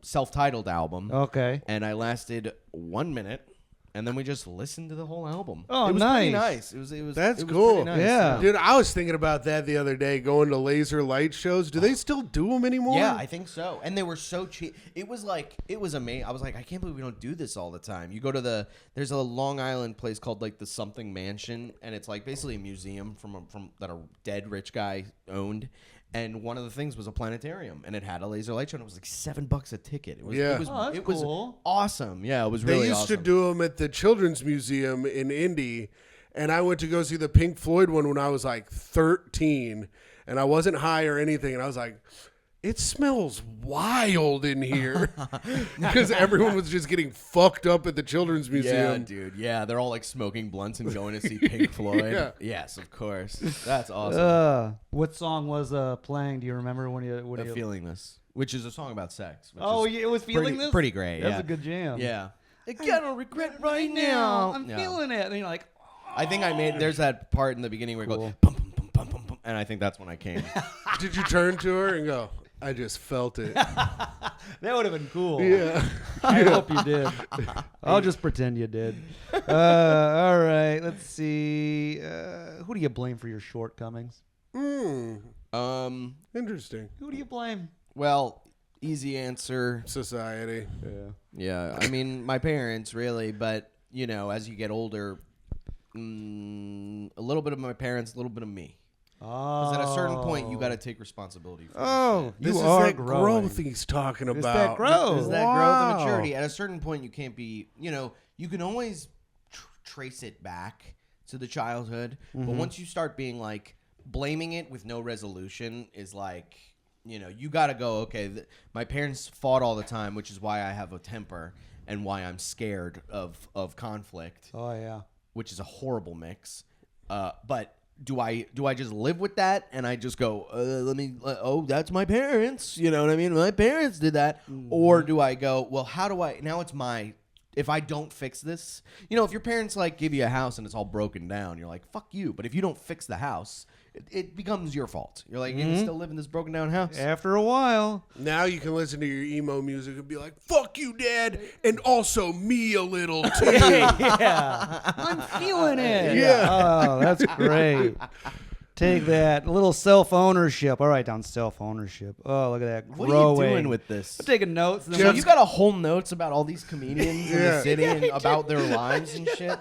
self-titled album. Okay. And I lasted 1 minute, and then we just listened to the whole album. Oh, it was pretty nice. nice. It was. That's it was cool. pretty nice. Yeah. Dude, I was thinking about that the other day, going to laser light shows. Do they still do them anymore? Yeah, I think so. And they were so cheap. It was amazing. I was like, I can't believe we don't do this all the time. You go to there's a Long Island place called like the Something Mansion, and it's like basically a museum from that a dead rich guy owned. And one of the things was a planetarium, and it had a laser light show, and it was like $7 a ticket. It was, Yeah. it was, Oh, that's it was cool. awesome. Yeah, it was They really used awesome. to do them at the Children's Museum in Indy, and I went to go see the Pink Floyd one when I was like 13, and I wasn't high or anything, and I was like, it smells wild in here because everyone was just getting fucked up at the Children's Yeah, Museum. dude. Yeah, they're all like smoking blunts and going to see Pink Floyd. Yeah. Yes, of course. That's awesome. What song was playing? Do you remember when you Feeling This, which is a song about sex. Which Oh, is yeah, it was Feeling pretty, This? pretty great. That's yeah. a good jam. Yeah. I don't regret right now. I'm Yeah. feeling it. And you're like, I think I made. There's that part in the beginning where it Cool. goes bum, bum, bum, bum, bum, bum, and I think that's when I came. Did you turn to her and go, I just felt it? that would have been cool. Yeah. I hope you did. I'll just pretend you did. All right. Let's see. Who do you blame for your shortcomings? Interesting. Who do you blame? Well, easy answer. Society. Yeah. Yeah, I mean my parents really, but you know, as you get older, a little bit of my parents, a little bit of me. Oh. Because at a certain point, you got to take responsibility for Oh, This you is are that growing. growth he's talking It's about. that growth. Is that growth Wow. and maturity? At a certain point, you can't be, you know, you can always trace it back to the childhood. But once you start being like, blaming it with no resolution is like, you know, you got to go, okay, my parents fought all the time, which is why I have a temper and why I'm scared of conflict, Oh, yeah. which is a horrible mix. But do I just live with that and I just go, that's my parents, you know what I mean? My parents did that. Or do I go, well, how do I, now it's if I don't fix this, you know, if your parents like give you a house and it's all broken down, you're like, fuck you. But if you don't fix the house, it becomes your fault. You're like, you still live in this broken down house. After a while. Now you can listen to your emo music and be like, fuck you, Dad, and also me a little, too. Yeah. I'm feeling it. Yeah. Oh, that's great. Take that. A little self-ownership. I'll write down self-ownership. Oh, look at that. What Growing. are you doing with this? I'm taking notes. So you got a whole notes about all these comedians in the city and about their lives and shit?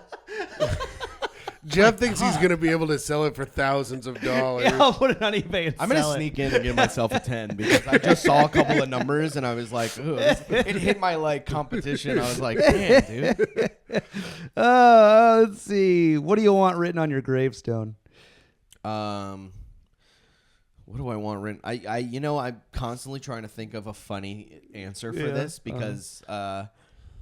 Jeff thinks he's going to be able to sell it for thousands of dollars. Yeah, I'll put it on eBay and I'm going to sell it. sneak in and give myself a 10 because I just saw a couple of numbers and I was like, ooh, it hit my like competition. I was like, damn, dude. Let's see. What do you want written on your gravestone? What do I want written? I'm constantly trying to think of a funny answer for this because I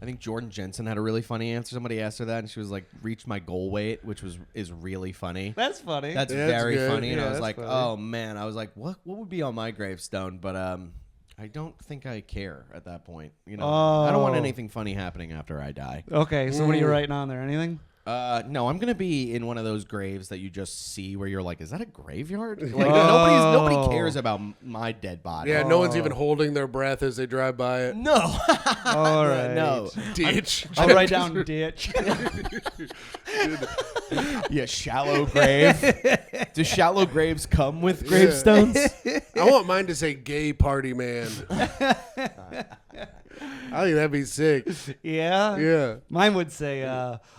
think Jordan Jensen had a really funny answer. Somebody asked her that, and she was like, "Reached my goal weight," which is really funny. That's funny. That's Yeah, very that's good. funny. And Yeah, I was that's like, funny. oh man, I was like, what would be on my gravestone? But I don't think I care at that point. You know, I don't want Oh. anything funny happening after I die. Okay, so what are you writing on there? Anything? No, I'm gonna be in one of those graves that you just see where you're like, is that a graveyard? Like nobody cares about my dead body. Yeah, no one's even holding their breath as they drive by it. No. All right. No. Ditch. I'll write down ditch. Yeah, shallow grave. Do shallow graves come with gravestones? I want mine to say gay party man. I think that'd be sick. Yeah? Yeah. Mine would say,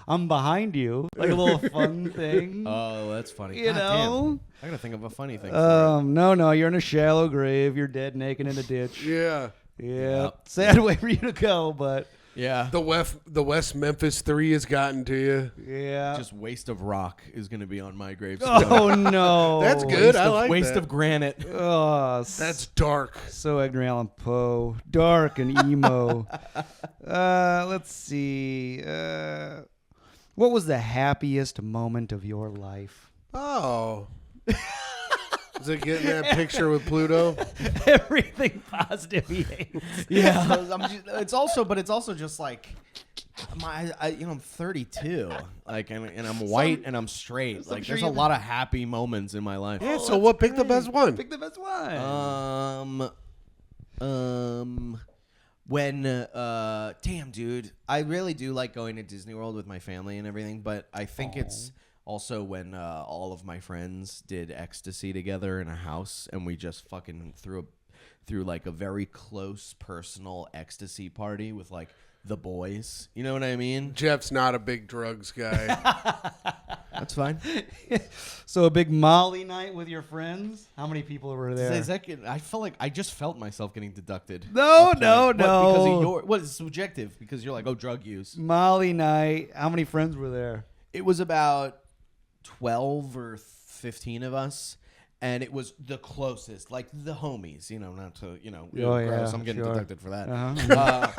I'm behind you. Like a little fun thing. Oh, that's funny. You God know? damn. I gotta think of a funny thing. For No, you're in a shallow grave. You're dead naked in a ditch. Yeah. Yeah. Yep. Sad way for you to go, but it. Yeah. The West Memphis 3 has gotten to you. yeah. Just waste of rock is gonna be on my gravestone. Oh, no. That's good. I Waste of- like waste that. of granite. Oh, That's dark. so Edgar Allan Poe. Dark and emo. Let's see. What was the happiest moment of your life? Oh. Is it getting that picture with Pluto? Everything positive he hates. Yeah. It's also just like I'm 32, like, and I'm white and I'm straight. Like, sure there's a you- lot of happy moments in my life. Yeah, so what? Pick the best one. Pick the best one. When damn, dude, I really do like going to Disney World with my family and everything, but I think it's also when all of my friends did ecstasy together in a house, and we just fucking threw like a very close personal ecstasy party with like the boys. You know what I mean? Jeff's not a big drugs guy. That's fine. So a big Molly night with your friends? How many people were there? I felt like I just felt myself getting deducted. No, What, no. because of what is subjective? Because you're like, oh, drug use. Molly night. How many friends were there? It was about 12 or 15 of us, and it was the closest, like the homies. You know, not to Oh, gross. yeah, I'm getting sure. deducted for that. Uh-huh.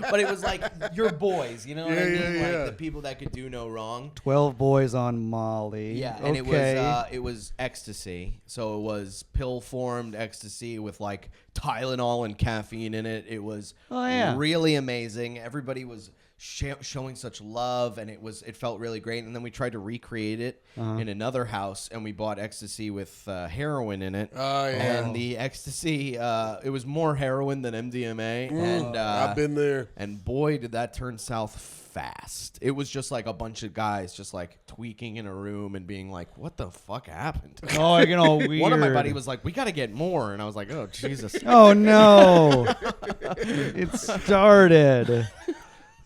But it was like your boys. You know what I mean? Yeah. Like the people that could do no wrong. 12 boys on Molly. Yeah, and okay. it was ecstasy. So it was pill formed ecstasy with like Tylenol and caffeine in it. It was really amazing. Everybody was showing such love, and it felt really great. And then we tried to recreate it in another house, and we bought ecstasy with heroin in it. Oh, yeah. And the ecstasy, it was more heroin than MDMA. And I've been there. and boy, did that turn south fast. It was just like a bunch of guys just like tweaking in a room and being like, what the fuck happened? Oh, you're getting all weird. One of my buddies was like, we got to get more. And I was like, oh, Jesus. Oh, no. It started.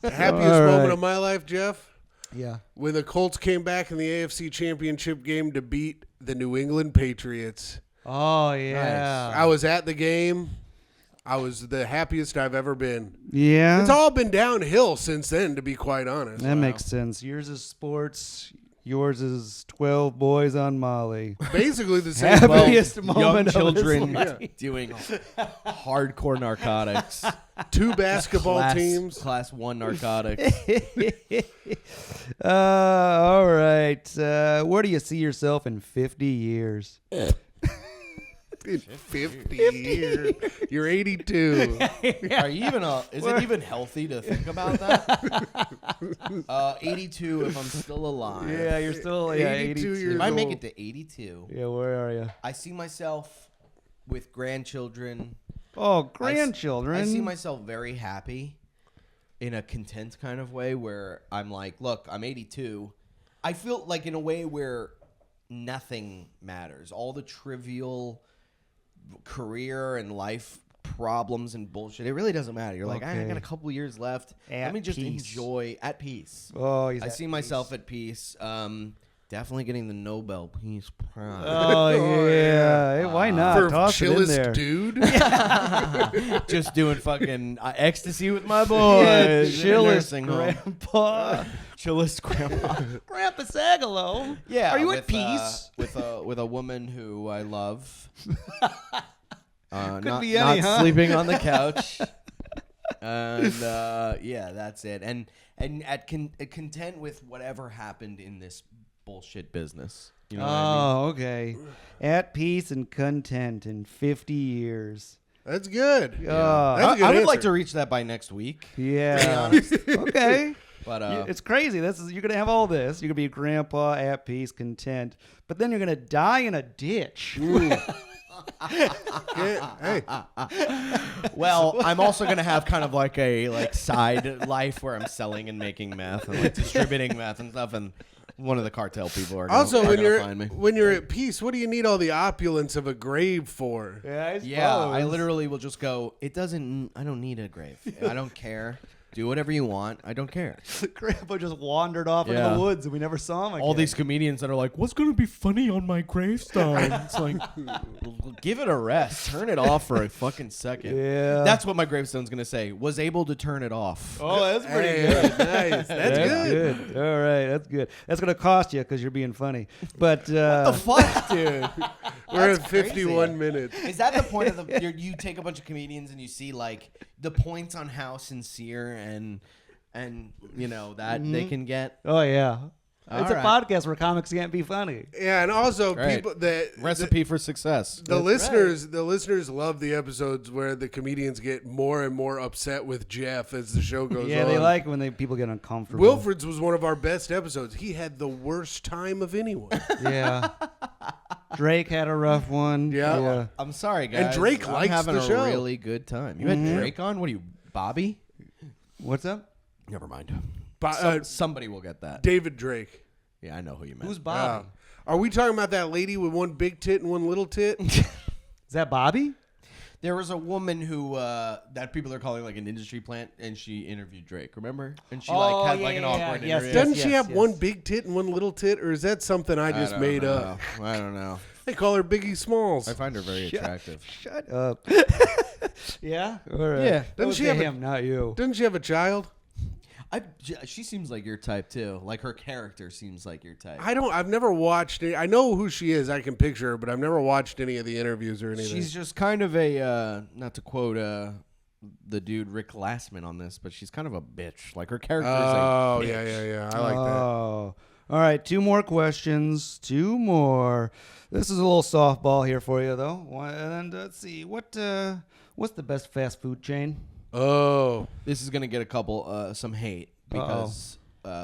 The happiest All right. moment of my life, Jeff, Yeah. when the Colts came back in the AFC Championship game to beat the New England Patriots. Oh, yeah. I was at the game. I was the happiest I've ever been. Yeah. It's all been downhill since then, to be quite honest. That makes sense. Yours is sports. Yours is 12 boys on Molly. Basically the same. Happiest Young moment of his children life. doing hardcore narcotics. Two basketball teams. Class 1 narcotics. All right. Where do you see yourself in 50 years? In 50 years. You're 82. Are you even is it even healthy to think about that? 82 if I'm still alive. Yeah, you're still 82 years If I make old. it to 82, Yeah, where are you? I see myself with grandchildren. Oh, grandchildren. I see myself very happy in a content kind of way where I'm like, look, I'm 82. I feel like in a way where nothing matters. All the trivial career and life problems and bullshit, it really doesn't matter. You're like, I got a couple of years left. Let me just enjoy at peace. Oh, I see myself at peace. Definitely getting the Nobel Peace Prize. Oh, yeah. Hey, why not? For Toss it in chillest there. dude. Just doing fucking ecstasy with my boys. Chillest in a nursing home. grandpa. Chillest grandpa. Grandpa Sagalow. Yeah. Are you with, at peace? With a woman who I love. Could not be any, huh? sleeping on the couch. And yeah, that's it. And content with whatever happened in this bullshit business. You know what I mean? Okay. At peace and content in 50 years. That's good. Yeah. That's a good I would answer. like to reach that by next week. Yeah. honest. Okay. But It's crazy. You're gonna have all this. You're gonna be a grandpa, at peace, content, but then you're gonna die in a ditch. Hey, well, I'm also gonna have kind of like a side life where I'm selling and making meth and like distributing meth and stuff, and one of the cartel people are gonna, also, are gonna find me. when you're at peace, what do you need all the opulence of a grave for? Yeah, I literally will just go. I don't need a grave. I don't care. Do whatever you want. I don't care. Grandpa just wandered off into Yeah. the woods, and we never saw him again. All these comedians that are like, "What's gonna be funny on my gravestone?" It's like, give it a rest. Turn it off for a fucking second. Yeah. That's what my gravestone's gonna say. Was able to turn it off. Oh, that's pretty Hey, good. nice. That's good. All right, that's good. That's gonna cost you because you're being funny. But What the fuck, dude? We're That's at 51 crazy. minutes. Is that the point of the? You take a bunch of comedians and you see like the points on how sincere and you know that they can get. oh yeah, All it's a right. podcast where comics can't be funny. Yeah, and also Right. people that Recipe for success. the listeners love the episodes where the comedians get more and more upset with Jeff as the show goes on. Yeah, they like when people get uncomfortable. Wilfred's was one of our best episodes. He had the worst time of anyone. Yeah. Drake had a rough one. Yeah. I'm sorry, guys. Drake I'm likes having the a show. really good time. You had Drake on? What are you, Bobby? What's up? Never mind. But, Somebody will get that. David Drake. Yeah, I know who you meant. Who's Bobby? Are we talking about that lady with one big tit and one little tit? Is that Bobby? There was a woman who that people are calling like an industry plant, and she interviewed Drake. Remember? And she Oh, had yeah, like an yeah, awkward yeah. interview. Doesn't Yes, she have yes. one big tit and one little tit, or is that something I just made up? I don't know. They call her Biggie Smalls. I find her very attractive. Shut up. Yeah. All right. Yeah. Doesn't she she have a- him, not you. Doesn't she have a child? She seems like your type too. Like her character seems like your type. I've never watched it. I know who she is. I can picture her, but I've never watched any of the interviews or anything. She's just kind of a not to quote the dude Rick Glassman on this, but she's kind of a bitch. Like her character is Oh, a bitch. yeah. I like that. Oh. All right, 2 more questions. 2 more. This is a little softball here for you, though. And let's see. What's the best fast food chain? Oh. This is gonna get a couple some hate because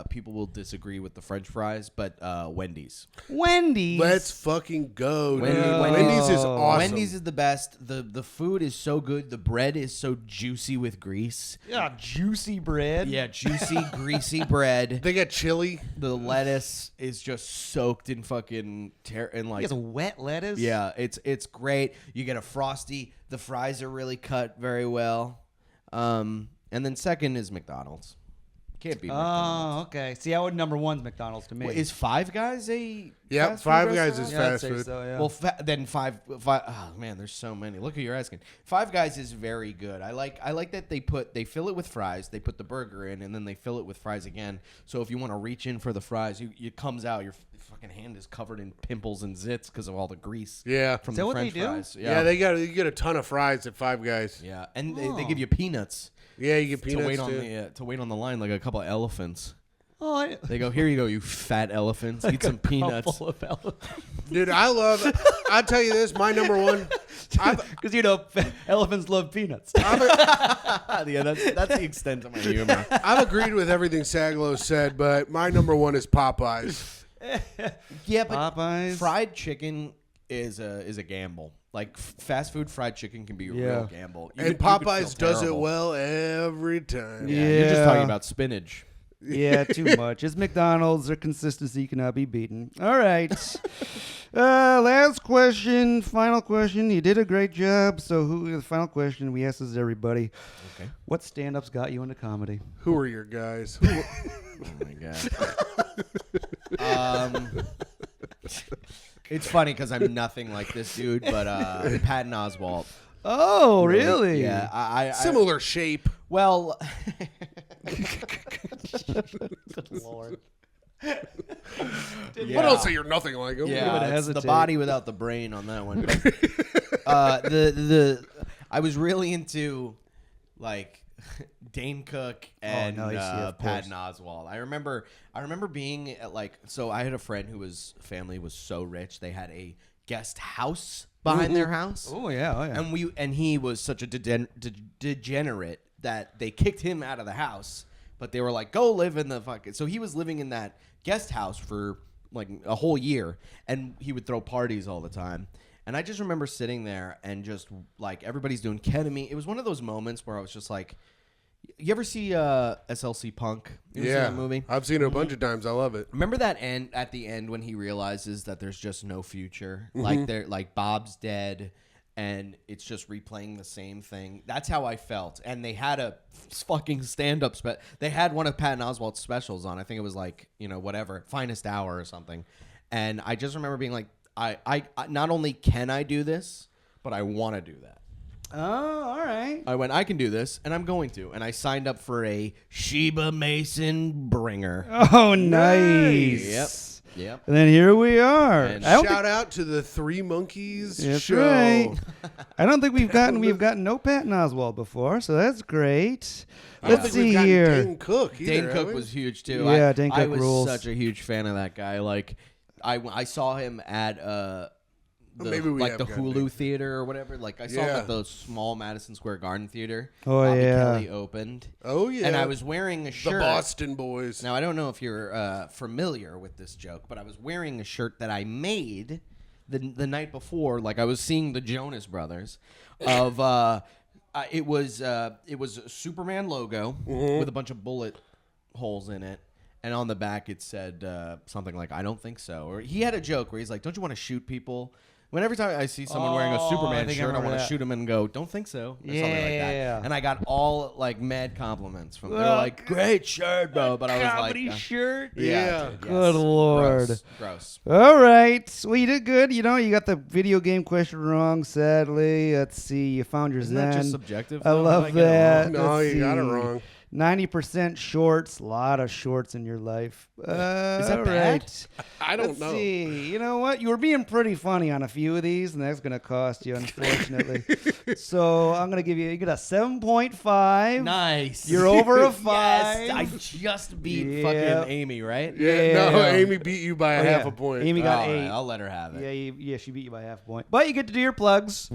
people will disagree with the French fries, but Wendy's. Wendy's. Let's fucking go, dude. Wendy's- Wendy's is awesome. Wendy's is the best. The food is so good. The bread is so juicy with grease. Yeah, juicy bread. Yeah, juicy, greasy bread. They got chili. The lettuce is just soaked in fucking and like It's wet lettuce. yeah, it's great. You get a Frosty. The fries are really cut very well. And then second is McDonald's. Can't beat McDonald's. Oh, okay. See, I would number 1's McDonald's to me. Is Five Guys a Yep, fast food Five Guys restaurant? is yeah, I'd fast say food. so, yeah. Well, then five. Oh man, there's so many. Look who you're asking. Five Guys is very good. I like that they fill it with fries. They put the burger in, and then they fill it with fries again. So if you want to reach in for the fries, it comes out. Your fucking hand is covered in pimples and zits because of all the grease. Yeah. from Is that the what French they do? fries. Yeah, you get a ton of fries at Five Guys. Yeah, and they give you peanuts Yeah, you get to peanuts wait on too. the to wait on the line like a couple of elephants. Oh, They go, here you go, you fat elephants. Eat some peanuts. Full of elephants. Dude, I'll tell you this, my number one. Because elephants love peanuts. Yeah, that's the extent of my humor. I've agreed with everything Sagalow said, but my number one is Popeyes. Yeah, but Popeyes. fried chicken is a gamble. Like fast food fried chicken can be a real gamble. And Popeyes does it well every time. Yeah, you're just talking about spinach. Yeah, too much. It's McDonald's. Their consistency cannot be beaten. All right. Last question. Final question. You did a great job. So the final question we ask this is everybody. Okay. What stand-ups got you into comedy? Who are your guys? Oh my god. It's funny because I'm nothing like this dude, but Patton Oswalt. Oh, really? Yeah. I Similar shape. Well. Good Lord. What else say you're nothing like him? Yeah, it's the hesitate. body without the brain on that one. But, I was really into like Dane Cook and Patton Oswalt. I remember being at so I had a friend whose family was so rich they had a guest house behind their house. Oh yeah, And he was such a degenerate that they kicked him out of the house. But they were like, go live in the fucking... So he was living in that guest house for like a whole year. And he would throw parties all the time. And I just remember sitting there and just like everybody's doing ketamine. It was one of those moments where I was just like... You ever see SLC Punk? You ever see that movie? I've seen it a bunch of times. I love it. Remember that end at the end when he realizes that there's just no future? Like Bob's dead. And it's just replaying the same thing. That's how I felt. And they had a fucking stand-up they had one of Patton Oswalt's specials on. I think it was like, whatever, Finest Hour or something. And I just remember being like, I not only can I do this, but I want to do that. Oh, all right. I went, I can do this, and I'm going to. And I signed up for a Sheba Mason bringer. Oh, nice. Yep. And then here we are. And shout out to the Three Monkeys That's show. right. I don't think we've gotten no Patton Oswalt before, so that's great. Let's see here. Dane Cook. Dane Cook was huge too. Yeah, Dane Cook I was rules. such a huge fan of that guy. Like, I saw him at the Hulu theater or whatever. Like I saw him at the small Madison Square Garden theater. Oh, Bobby yeah. Kelly opened. Oh yeah. And I was wearing a shirt. The Boston Boys. Now I don't know if you're familiar with this joke, but I was wearing a shirt that I made the night before. Like I was seeing the Jonas Brothers. Of it was a Superman logo with a bunch of bullet holes in it. And on the back it said something like, I don't think so. Or he had a joke where he's like, don't you want to shoot people? When every time I see someone wearing a Superman shirt, I want to shoot him and go, don't think so. Or something like that. Yeah. And I got all like mad compliments from them. They were like, great shirt, bro. But I was like, comedy shirt. Yeah. dude, Good Lord. Gross. All right. Well, you did good. You got the video game question wrong, sadly. Let's see. You found your Isn't zen. that just subjective? I though? love Did I get it that. wrong? No, Let's you got it see. wrong. 90% shorts. A lot of shorts in your life. Is that all bad? right. I don't Let's know. see. You know what? You were being pretty funny on a few of these, and that's going to cost you, unfortunately. So I'm going to give you get a 7.5. Nice. You're over a 5. Yes, I just beat Yep. fucking Amy, right? Yeah. No, Yeah. Amy beat you by a half a point. Amy got All 8. right, I'll let her have it. Yeah, she beat you by half a point. But you get to do your plugs.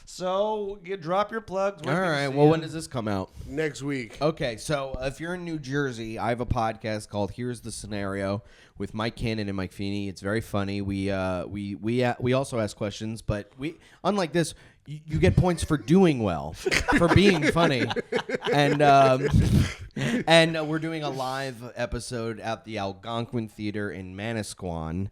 So you drop your plugs. All right. Well, when does this come out? Next week. Okay, so if you're in New Jersey, I have a podcast called "Here's the Scenario" with Mike Cannon and Mike Feeney. It's very funny. We also ask questions, but unlike this, you get points for doing well, for being funny, and we're doing a live episode at the Algonquin Theater in Manasquan,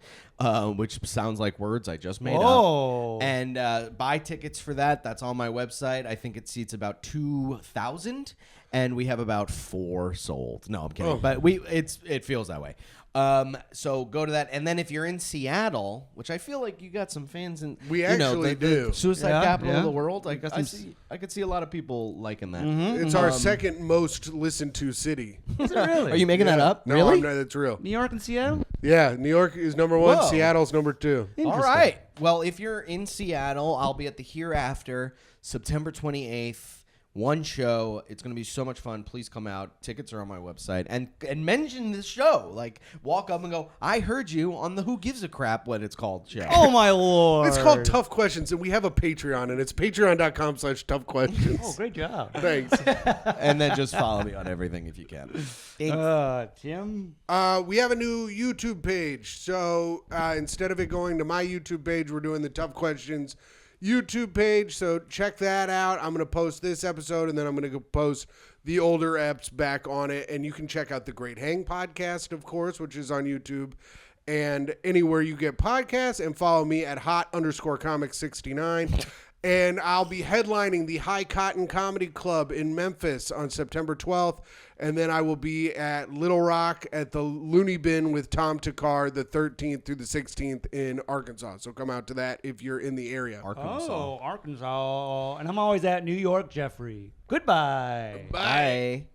which sounds like words I just made up. And buy tickets for that. That's on my website. I think it seats about 2,000, and we have about 4 sold. No, I'm kidding. But it feels that way. So go to that, and then if you're in Seattle, which I feel like you got some fans in, We actually do. the suicide capital yeah. of the world. I could see a lot of people liking that. It's our second most listened to city. Is it really? Are you making that up? No, Really? I'm not, that's real. New York and Seattle? Yeah, New York is number 1. Whoa. Seattle's number 2. All right. Well, if you're in Seattle, I'll be at the Hereafter September 28th one show. It's going to be so much fun. Please come out. Tickets are on my website. And mention this show. Like, walk up and go, I heard you on the Who Gives a Crap What It's Called show. Oh, my Lord. It's called Tough Questions, and we have a Patreon, and it's patreon.com/toughquestions. Oh, great job. Thanks. And then just follow me on everything if you can. Tim? We have a new YouTube page. So instead of it going to my YouTube page, we're doing the Tough Questions YouTube page. So check that out. I'm going to post this episode, and then I'm going to post the older eps back on it. And you can check out the Great Hang podcast, of course, which is on YouTube and anywhere you get podcasts, and follow me at hot_comic69. And I'll be headlining the High Cotton Comedy Club in Memphis on September 12th. And then I will be at Little Rock at the Looney Bin with Tom Takar the 13th through the 16th in Arkansas. So come out to that if you're in the area. Arkansas. Oh, Arkansas. And I'm always at New York, Jeffrey. Goodbye. Bye.